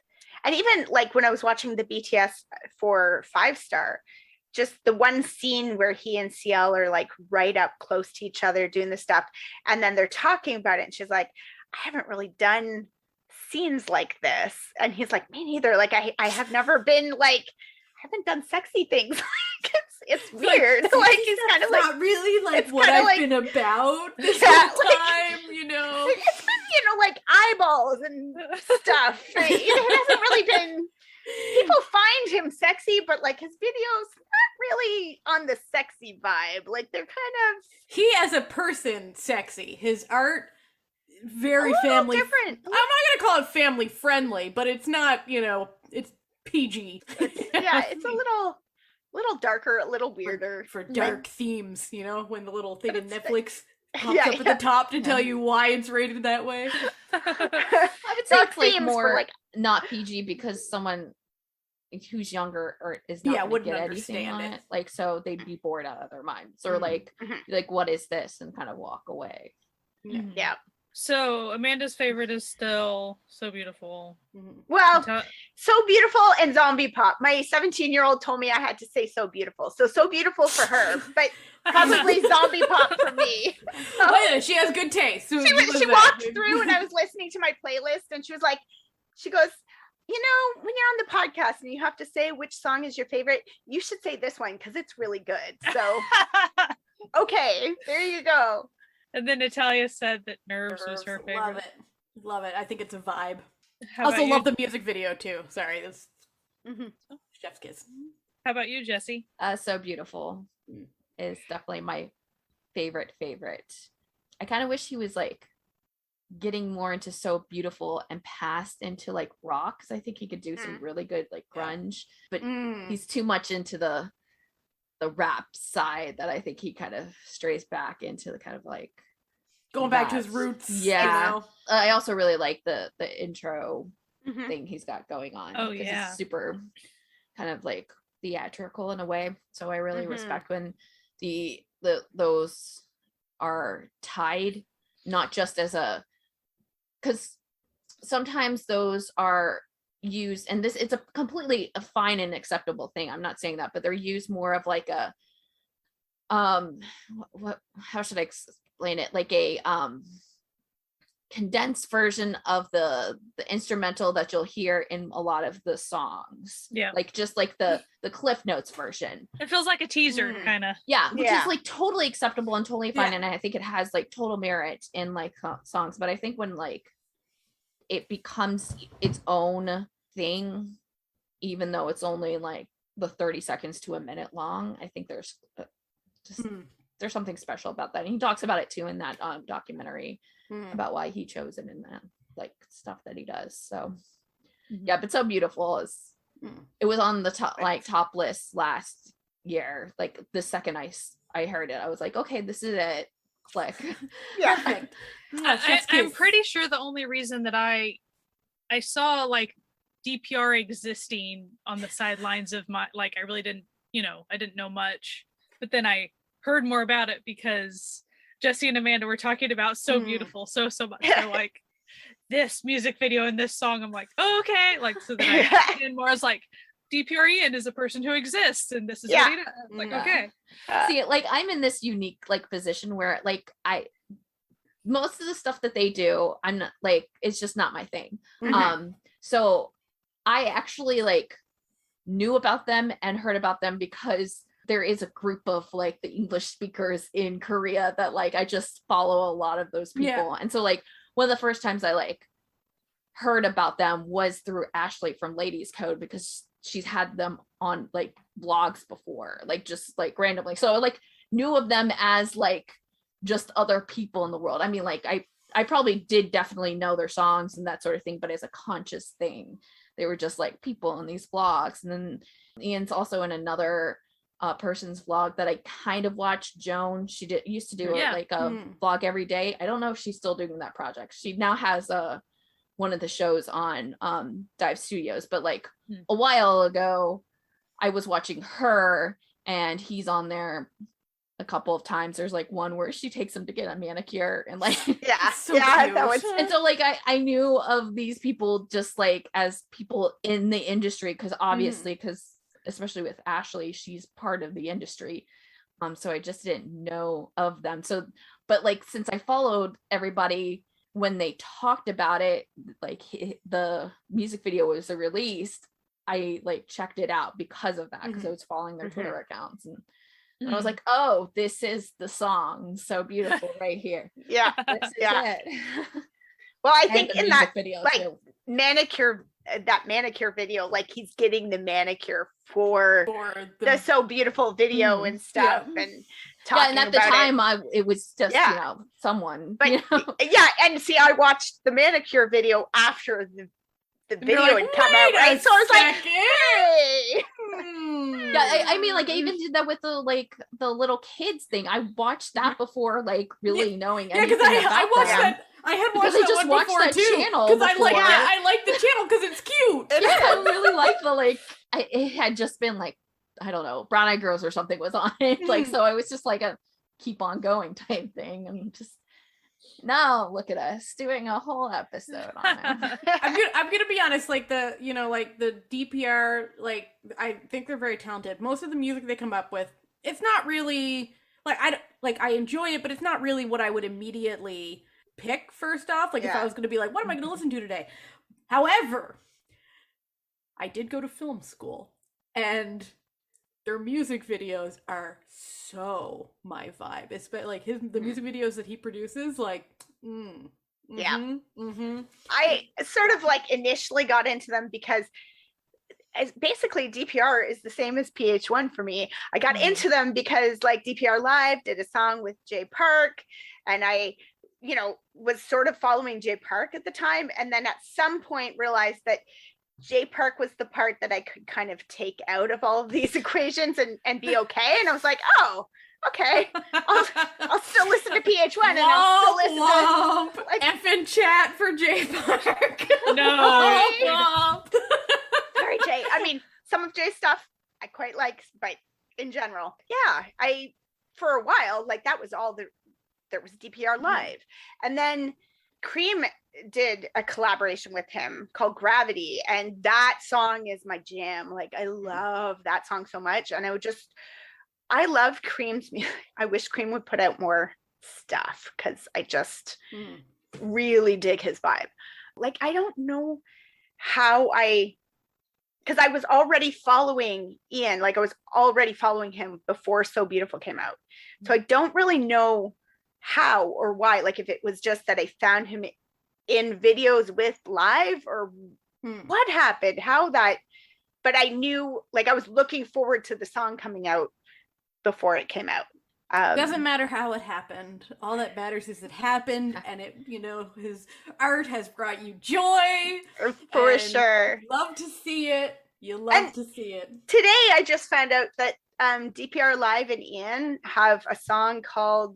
even like when I was watching the BTS for 5 Star, just the one scene where he and CL are like right up close to each other doing the stuff, and then they're talking about it, and she's like, I haven't really done scenes like this, and he's like, me neither, like I have never been, like I haven't done sexy things. Like it's weird. Like he's kind of like not really like what I've been about this whole time, you know. It's been, you know, like eyeballs and stuff. It hasn't really been, people find him sexy, but like his videos not really on the sexy vibe. Like they're kind of, he as a person sexy, his art very family different. I'm not gonna call it family friendly, but it's not, you know, it's PG. It's a little darker, a little weirder for dark themes, you know, when the little thing in Netflix pops up at the top to tell you why it's rated that way. I would say it's like more like not PG because someone who's younger or is not wouldn't get anything on it. Like, so they'd be bored out of their minds, or like what is this, and kind of walk away. Yeah. So Amanda's favorite is still So Beautiful. Well, So Beautiful and Zombie Pop. My 17-year-old told me I had to say So Beautiful. So Beautiful for her, but probably Zombie Pop for me. So, she has good taste. She walked through and I was listening to my playlist, and she was like, she goes, you know, when you're on the podcast and you have to say which song is your favorite, you should say this one because it's really good. So, okay, there you go. And then Natalia said that Nerves was her favorite. Love it. I think it's a vibe. How also love the music video too. Sorry, this chef's kiss. How about you, Jessie? So Beautiful is definitely my favorite. I kind of wish he was like getting more into So Beautiful and passed into like rock, because I think he could do some really good like grunge, but he's too much into the rap side that I think he kind of strays back into the kind of like going back to his roots. Yeah, you know? I also really like the intro thing he's got going on. Oh yeah, it's super kind of like theatrical in a way. So I really respect when those are tied, not just as a, because sometimes those are used, and it's a completely a fine and acceptable thing. I'm not saying that, but they're used more of like a what how should I explain it? Like a condensed version of the instrumental that you'll hear in a lot of the songs. Yeah, like just like the Cliff Notes version. It feels like a teaser kind of. Yeah, which is like totally acceptable and totally fine, and I think it has like total merit in like songs. But I think when like it becomes its own thing, even though it's only like the 30 seconds to a minute long, I think there's there's something special about that. And he talks about it too in that documentary about why he chose it in that like stuff that he does. So yeah, but So Beautiful is it was on the top list last year. Like the second I heard it, I was like, okay, this is it. Click. Perfect. I'm pretty sure the only reason that I saw like DPR existing on the sidelines of my, like, I really didn't, I didn't know much, but then I heard more about it because Jessie and Amanda were talking about So Beautiful so much. They're like, this music video and this song, I'm like, oh, okay, like, so then I and more as like, DPREAD is a person who exists, and this is what he does. Like, okay. See, like, I'm in this unique like position where like most of the stuff that they do, I'm not like, it's just not my thing. So I actually like knew about them and heard about them because there is a group of like the English speakers in Korea that like I just follow a lot of those people. And so like one of the first times I like heard about them was through Ashley from Ladies Code, because she's had them on like blogs before, like just like randomly. So I like knew of them as like just other people in the world. I mean, like I probably did definitely know their songs and that sort of thing, but as a conscious thing, they were just like people in these vlogs. And then Ian's also in another person's vlog that I kind of watched, Joan. She used to do like a vlog every day. I don't know if she's still doing that project. She now has one of the shows on Dive Studios, but like a while ago I was watching her, and he's on there a couple of times. There's like one where she takes him to get a manicure, and like that was, and so like I knew of these people just like as people in the industry, because obviously, because especially with Ashley, she's part of the industry, so I just didn't know of them. So but like since I followed everybody when they talked about it, like the music video was released, I like checked it out because of that, because I was following their Twitter accounts, and I was like, oh, this is the song So Beautiful right here. This is it. Well, I think in that video, like that manicure video, like he's getting the manicure for the So Beautiful video and stuff, and talking and at the time it was just someone, but and see, I watched the manicure video after the video had come out, right? So I was like, hey. I mean, like I even did that with the little kids thing. I watched that before, like really knowing anything about I watched that. I had watched that one before too, because I like the channel because it's cute. I really like the it had just been like, I don't know, Brown Eyed Girls or something was on it, like, so I was just like a keep on going type thing, and just now look at us doing a whole episode on it. I'm gonna be honest, like the DPR, like I think they're very talented. Most of the music they come up with, it's not really I enjoy it, but it's not really what I would immediately pick first off. Like if I was gonna be like, what am I gonna listen to today? However, I did go to film school, and their music videos are so my vibe. It's like the music videos that he produces, like, I sort of like initially got into them because basically DPR is the same as PH1 for me. I got into them because like DPR Live did a song with Jay Park, and I, was sort of following Jay Park at the time. And then at some point realized that Jay Park was the part that I could kind of take out of all of these equations and be okay. And I was like, oh, okay, I'll still listen to PH1 and I'll still listen to like, F in chat for Jay Park. No. Sorry, Jay. I mean, some of Jay's stuff I quite like, but in general, for a while, like that was all there was DPR Live. And then Cream did a collaboration with him called Gravity, and that song is my jam. Like I love that song so much, and I love Cream's music. I wish Cream would put out more stuff because I just really dig his vibe. Like I don't know how because I was already following Ian, like I was already following him before So Beautiful came out. So I don't really know how or why, like if it was just that I found him in videos with Live or what happened, but I knew, like I was looking forward to the song coming out before it came out. It doesn't matter how it happened. All that matters is it happened, and it, his art has brought you joy. For sure. Love to see it. You love to see it. Today I just found out that DPR Live and Ian have a song called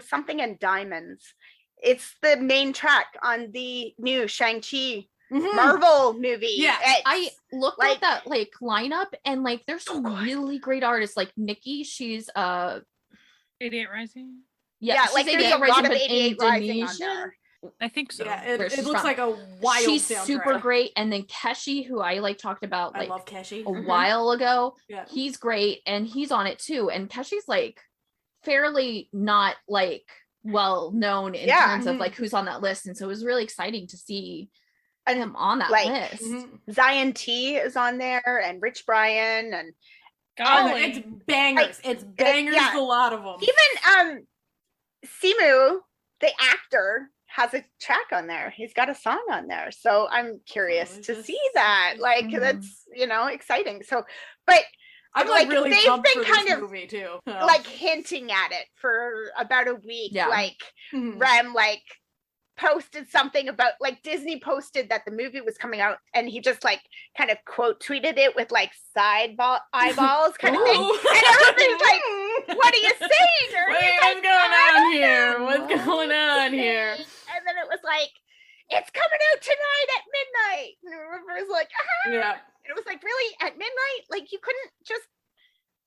something in Diamonds. It's the main track on the new Shang-Chi Marvel movie. Yeah, I looked at that like lineup, and like there's some really great artists. Like Nikki, she's 88 Rising. Yeah, like there's a lot of 88 Rising on there. I think so. Yeah, it looks like a wild She's soundtrack. super great. And then Cashie, who I like talked about like I love Cashie. a while ago. Yeah. He's great, and he's on it too. And Cashie's like fairly not like well known in terms of like who's on that list. And so it was really exciting to see him on that list. Zion T is on there, and Rich Brian, and it's bangers. It's bangers, a lot of them. Even Simu, the actor, has a track on there. He's got a song on there. So I'm curious to see that. Like that's, exciting. So, but I'm like really they've pumped been for kind this of movie too. Like hinting at it for about a week. Yeah. Like Rem posted something about, like, Disney posted that the movie was coming out, and he just like kind of quote tweeted it with like eyeballs kind of thing. And everybody's like, what are you saying? Or what's going on here? What's going on here? And then it was like, it's coming out tonight at midnight. And it was like, yeah. And it was like, really, at midnight? Like, you couldn't just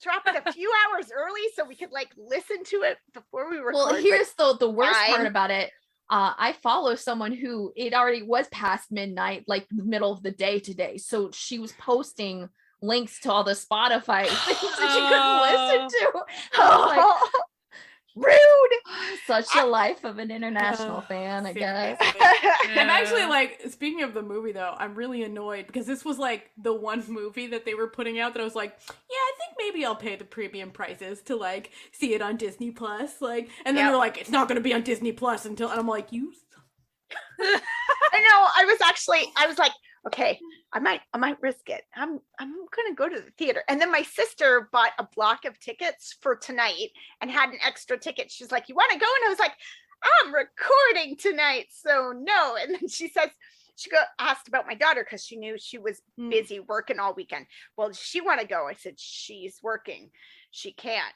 drop it a few hours early so we could like listen to it before we recorded? Well, here's the worst part about it. I follow someone who it already was past midnight, like the middle of the day today. So she was posting links to all the Spotify things that she couldn't listen to. I was like, rude. Such a life of an international fan, I guess. And actually, like, speaking of the movie though, I'm really annoyed because this was like the one movie that they were putting out that I was like, yeah, I think maybe I'll pay the premium prices to like see it on Disney Plus. Like, and then they're like, it's not gonna be on Disney Plus until, and I'm like, you I know. I was like, okay, I might risk it. I'm gonna go to the theater. And then my sister bought a block of tickets for tonight and had an extra ticket. She's like, you want to go? And I was like, I'm recording tonight, so no. And then she says, asked about my daughter because she knew she was busy working all weekend. Well, does she want to go? I said, she's working. She can't.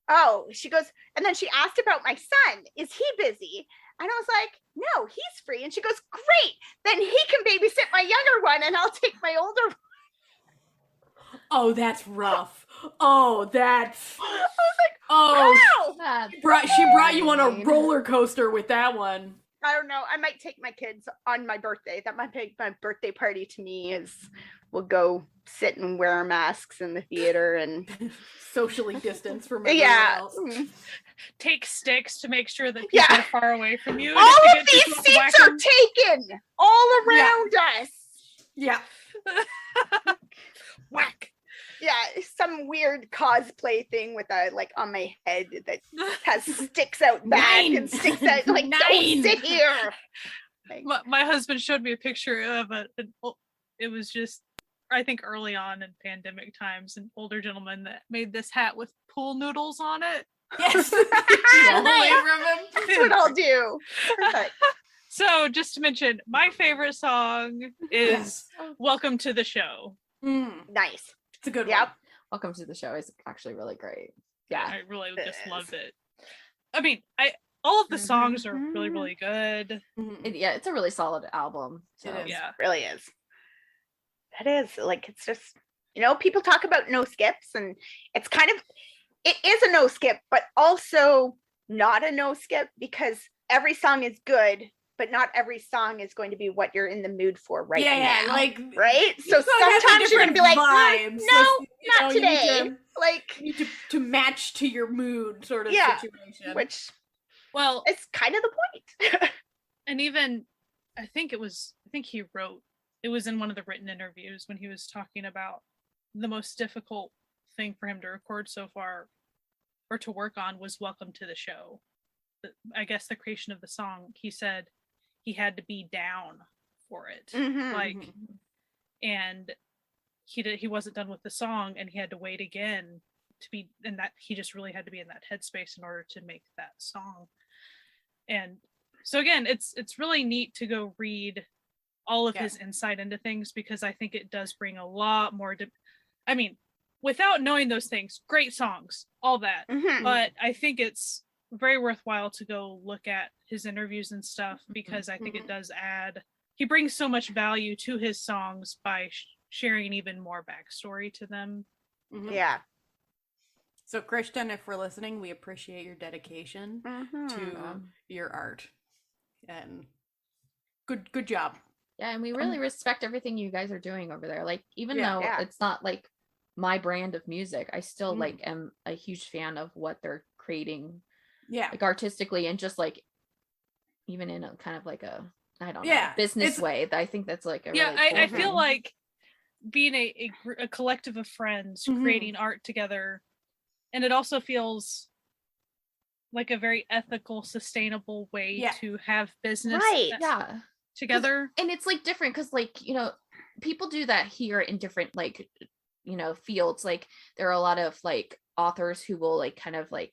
Oh, she goes, and then she asked about my son. Is he busy? And I was like, no, he's free. And she goes, great. Then he can babysit my younger one and I'll take my older one. Oh, that's rough. Oh, that's... I was like, wow. She brought you on a roller coaster with that one. I don't know. I might take my kids on my birthday. That might be my birthday party to me is we'll go sit and wear our masks in the theater and socially distance from everyone else. Take sticks to make sure that people are far away from you. All of these seats are taken all around us. Yeah. Whack. Yeah. some weird cosplay thing with a like on my head that has sticks out back and sticks out like don't sit here. Like, my husband showed me a picture of it was just I think early on in pandemic times, an older gentleman that made this hat with pool noodles on it. Yes. That's what I'll do. Perfect. So just to mention, my favorite song is Welcome to the Show. Nice. It's a good one. Yep. Welcome to the Show is actually really great. Yeah. I really just loved it. I mean, all of the songs are really, really good. It's a really solid album. So. It is. Yeah, it really is. It is. Like, it's just, people talk about no skips, and it's kind of, it is a no skip, but also not a no skip because every song is good, but not every song is going to be what you're in the mood for now. Yeah, like, right? So sometimes you're going to be like, vibes. Not today. You need to match to your mood sort of situation. Which, well, it's kind of the point. And even, I think he wrote, it was in one of the written interviews when he was talking about the most difficult thing for him to record so far or to work on was Welcome to the Show. I guess the creation of the song, he said he had to be down for it. And he wasn't done with the song and he had to wait again to be, and that he just really had to be in that headspace in order to make that song. And so again, it's really neat to go read all of his insight into things, because I think it does bring a lot more I mean, without knowing those things, great songs, all that, but I think it's very worthwhile to go look at his interviews and stuff, because I think it does add, he brings so much value to his songs by sharing even more backstory to them. Yeah. So Christian, if we're listening, we appreciate your dedication to your art, and good job. Yeah, and we really respect everything you guys are doing over there. Like, even though it's not like my brand of music, I still like am a huge fan of what they're creating. Yeah, like artistically, and just like even in a kind of like a, I don't know, business way. I think that's like a really cool I feel like being a collective of friends creating art together, and it also feels like a very ethical, sustainable way to have business together. And it's like different because, like, people do that here in different like fields. Like there are a lot of like authors who will like kind of like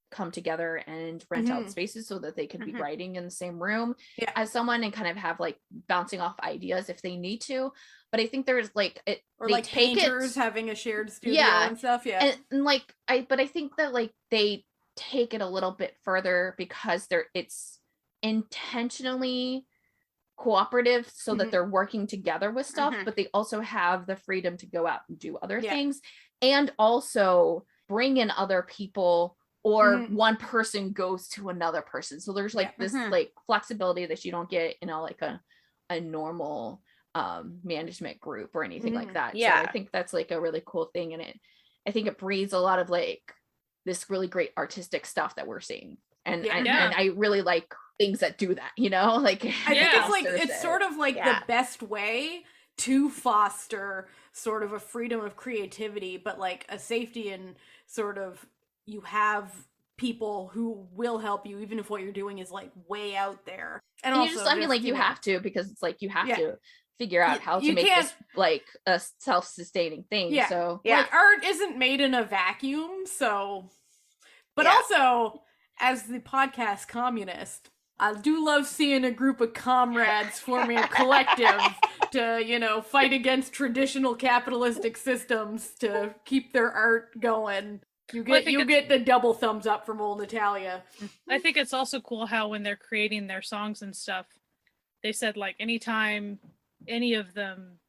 come together and rent out spaces so that they can be writing in the same room as someone and kind of have like bouncing off ideas if they need to. But I think there's like or like painters having a shared studio and stuff. And like I think that like they take it a little bit further because it's intentionally cooperative so that they're working together with stuff, but they also have the freedom to go out and do other things, and also bring in other people, or one person goes to another person. So there's like this like flexibility that you don't get in like a normal management group or anything like that. So I think that's like a really cool thing, and I think it breeds a lot of like this really great artistic stuff that we're seeing, and I really like things that do that, like I think it's like it's sort of like the best way to foster sort of a freedom of creativity, but like a safety and sort of you have people who will help you even if what you're doing is like way out there. And also, you just you have to, because it's like you have to figure out how to make this like a self-sustaining thing. So like art isn't made in a vacuum. So but also, as the podcast communist, I do love seeing a group of comrades forming a collective to, fight against traditional capitalistic systems to keep their art going. You get the double thumbs up from old Natalia. I think it's also cool how when they're creating their songs and stuff, they said like anytime any of them,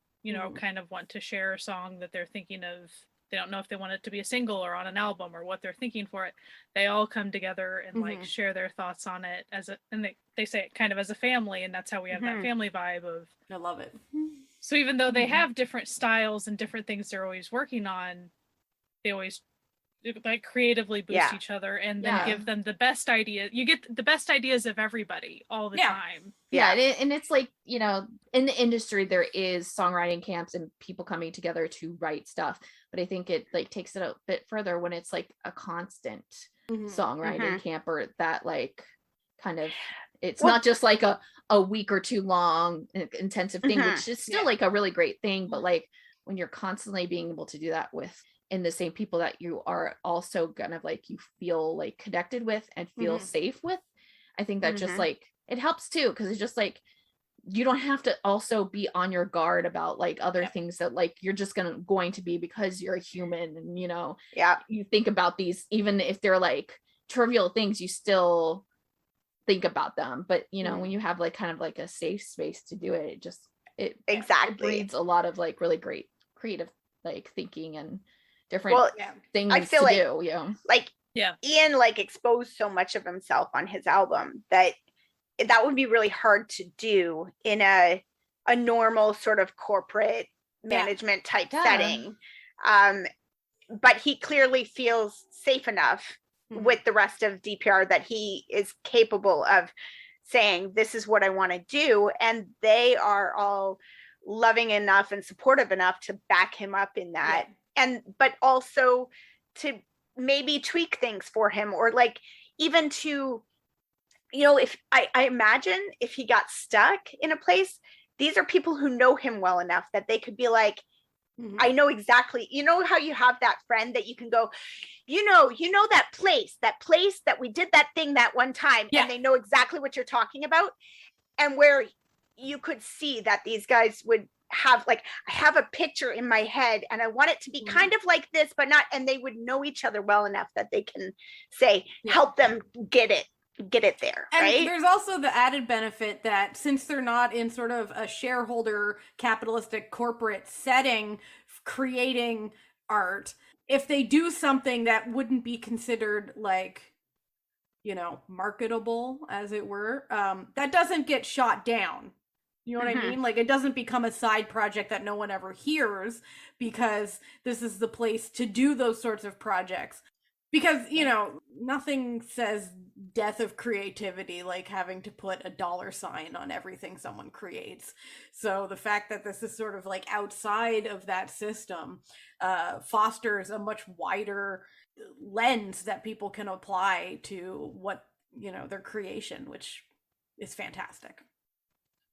kind of want to share a song that they're thinking of, they don't know if they want it to be a single or on an album or what they're thinking for it, they all come together and like share their thoughts on it and they say it kind of as a family, and that's how we have that family vibe of. I love it. So even though they have different styles and different things they're always working on, they always like creatively boost each other and then give them the best idea. You get the best ideas of everybody all the time. Yeah, and it's like, you know, in the industry there is songwriting camps and people coming together to write stuff, but I think it like takes it a bit further when it's like a constant songwriting camp, or that like kind of, it's not just like a week or two long intensive thing, which is still like a really great thing, but like when you're constantly being able to do that with in the same people that you are also kind of like you feel like connected with and feel safe with, I think that just like it helps too, because it's just like you don't have to also be on your guard about like other things that like you're just going to be because you're a human, and you know, you think about these, even if they're like trivial things, you still think about them. But you know, when you have like kind of like a safe space to do it, it breeds a lot of like really great creative like thinking and different things I feel to do. Like Ian like exposed so much of himself on his album that would be really hard to do in a normal sort of corporate management type setting. But he clearly feels safe enough with the rest of DPR that he is capable of saying, this is what I want to do. And they are all loving enough and supportive enough to back him up in that. But also to maybe tweak things for him, or like even to, you know, if I imagine if he got stuck in a place, these are people who know him well enough that they could be like, I know exactly, you know how you have that friend that you can go, you know that place that we did that thing that one time, and they know exactly what you're talking about, and where you could see that these guys would have like, I have a picture in my head and I want it to be kind of like this, but not, and they would know each other well enough that they can say, help them get it there. And right? There's also the added benefit that since they're not in sort of a shareholder capitalistic corporate setting creating art, if they do something that wouldn't be considered like, you know, marketable, as it were, that doesn't get shot down. You know what I mean? Like, it doesn't become a side project that no one ever hears, because this is the place to do those sorts of projects. Because, you know, nothing says death of creativity like having to put a $sign on everything someone creates. So the fact that this is sort of like outside of that system fosters a much wider lens that people can apply to what, you know, their creation, which is fantastic.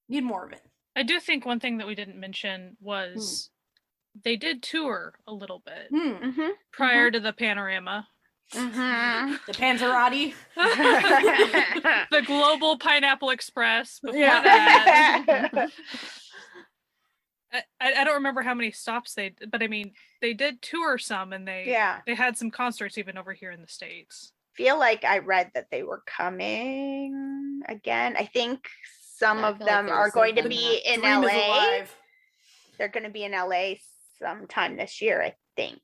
Need more of it. I do think one thing that we didn't mention was they did tour a little bit prior to the panorama. The Panzerati. The Global Pineapple Express before that. I don't remember how many stops but I mean, they did tour some, and they had some concerts even over here in the States. Feel like I read that they were coming again. I think some of them are going to be in LA. They're going to be in LA sometime this year, I think.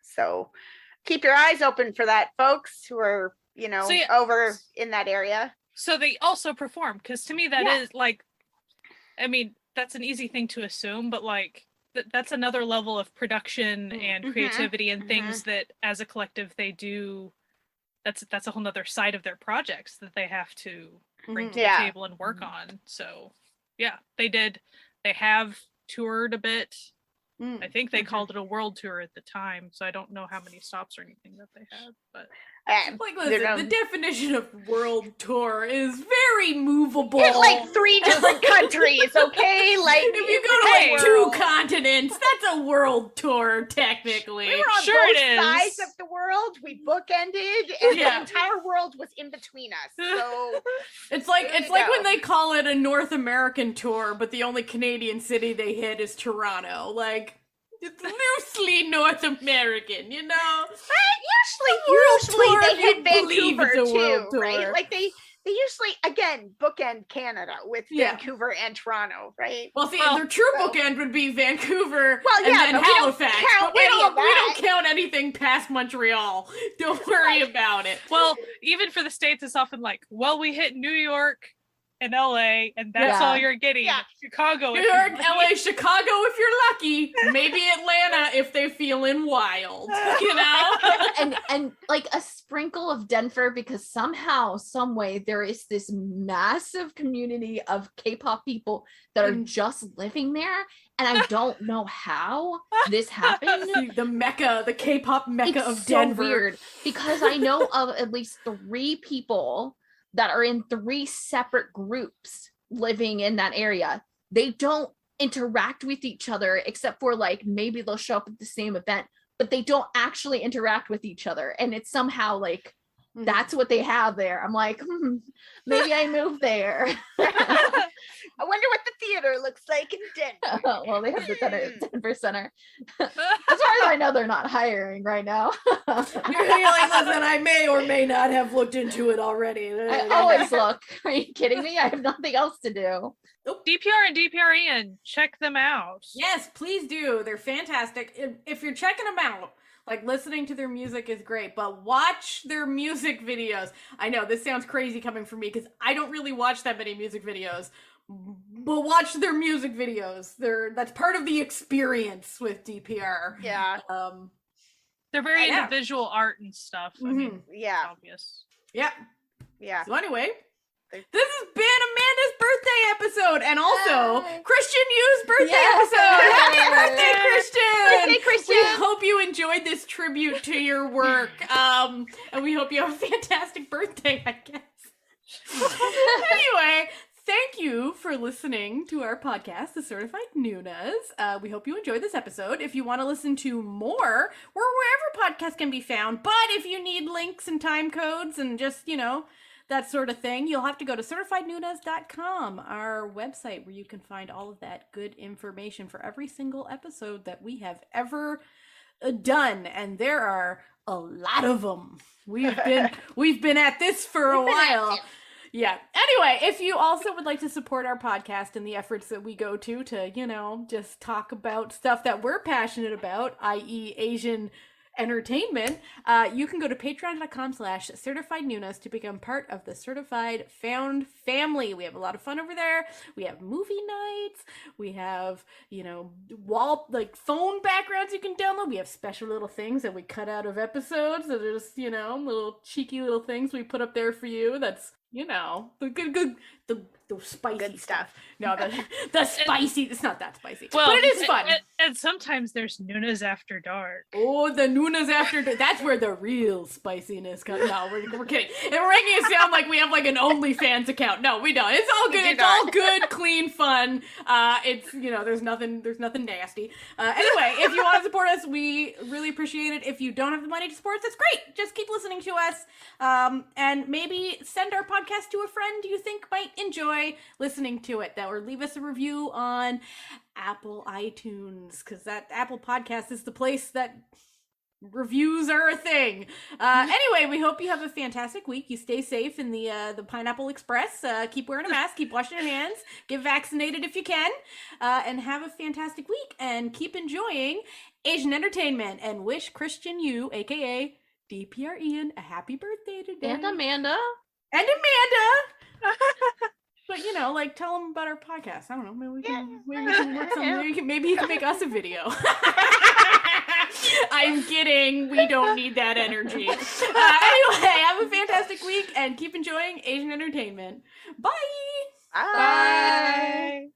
So keep your eyes open for that, folks who are, you know, over in that area. So they also perform, because to me that is like, I mean, that's an easy thing to assume, but like that's another level of production and creativity and things that as a collective they do. That's a whole nother side of their projects that they have to bring to the table and work on. So yeah, they have toured a bit. I think they called it a world tour at the time, so I don't know how many stops or anything that they had, but like, listen, the definition of world tour is very movable. It's like 3 different countries, okay? Like, if you go to like 2 continents, that's a world tour technically. We were on both sides of the world. We bookended, and the entire world was in between us. So it's like when they call it a North American tour, but the only Canadian city they hit is Toronto. Like, it's loosely North American, you know. Usually they hit Vancouver too, right? Like they usually again bookend Canada with Vancouver and Toronto, right? Well, see, their true bookend would be Vancouver and then Halifax. But we don't count anything past Montreal. Don't worry about it. Well, even for the States, it's often like, well, we hit New York and LA, and that's all you're getting. Yeah. Chicago. New York, LA, Chicago if you're lucky. Maybe Atlanta if they're feeling wild. You know? and like a sprinkle of Denver, because somehow, some way, there is this massive community of K-pop people that are just living there. And I don't know how this happened. The mecca, the K-pop mecca It's of so Denver. weird, because I know of at least 3 people that are in 3 separate groups living in that area. They don't interact with each other except for like maybe they'll show up at the same event, but they don't actually interact with each other. And it's somehow like that's what they have there. I'm like, maybe I moved there. I wonder what the theater looks like in Denver. Well, they have the Denver Center. As far as I know, they're not hiring right now. You're like, listen, I may or may not have looked into it already. I always look. Are you kidding me? I have nothing else to do. DPR and DPREAD, check them out. Yes, please do. They're fantastic. If you're checking them out, like, listening to their music is great, but watch their music videos. I know this sounds crazy coming from me because I don't really watch that many music videos, but watch their music videos. That's part of the experience with DPR. Yeah. They're very into visual art and stuff. I mean, yeah. Obvious. Yeah. Yeah. So anyway, this has been Amanda's birthday episode, and also Christian Yu's birthday episode. Happy birthday, Christian! Birthday, Christian! We hope you enjoyed this tribute to your work, and we hope you have a fantastic birthday, I guess. Anyway, thank you for listening to our podcast, The Certified Noonas. We hope you enjoyed this episode. If you want to listen to more, we're wherever podcasts can be found, but if you need links and time codes and just, that sort of thing, you'll have to go to certifiednoonas.com, our website, where you can find all of that good information for every single episode that we have ever done, and there are a lot of them. We've been at this for a while. Yeah. Anyway, if you also would like to support our podcast and the efforts that we go to just talk about stuff that we're passionate about, i.e. Asian entertainment, you can go to patreon.com/certifiednoonas to become part of the Certified Found family. We have a lot of fun over there. We have movie nights. We have, phone backgrounds you can download. We have special little things that we cut out of episodes that are just, little cheeky little things we put up there for you. That's, the spicy good stuff. No, the spicy. It's not that spicy, well, but it is fun. And sometimes there's Noonas After Dark. Oh, the Noonas After Dark. That's where the real spiciness comes. No, we're kidding. And we're making it sound like we have like an OnlyFans account. No, we don't. It's all good. It's all good, clean fun. It's there's nothing nasty. Anyway, if you want to support us, we really appreciate it. If you don't have the money to support us, that's great. Just keep listening to us, and maybe send our podcast to a friend you think might enjoy listening to it, or leave us a review on Apple iTunes, because that Apple Podcast is the place that reviews are a thing. Anyway, we hope you have a fantastic week. You stay safe in the Pineapple Express. Keep wearing a mask, keep washing your hands, get vaccinated if you can, and have a fantastic week, and keep enjoying Asian entertainment, and wish Christian Yu, aka DPREAD, a happy birthday today. And Amanda. But tell them about our podcast. I don't know. Maybe we can work something. Maybe you can make us a video. I'm kidding. We don't need that energy. Anyway, have a fantastic week and keep enjoying Asian entertainment. Bye. Bye.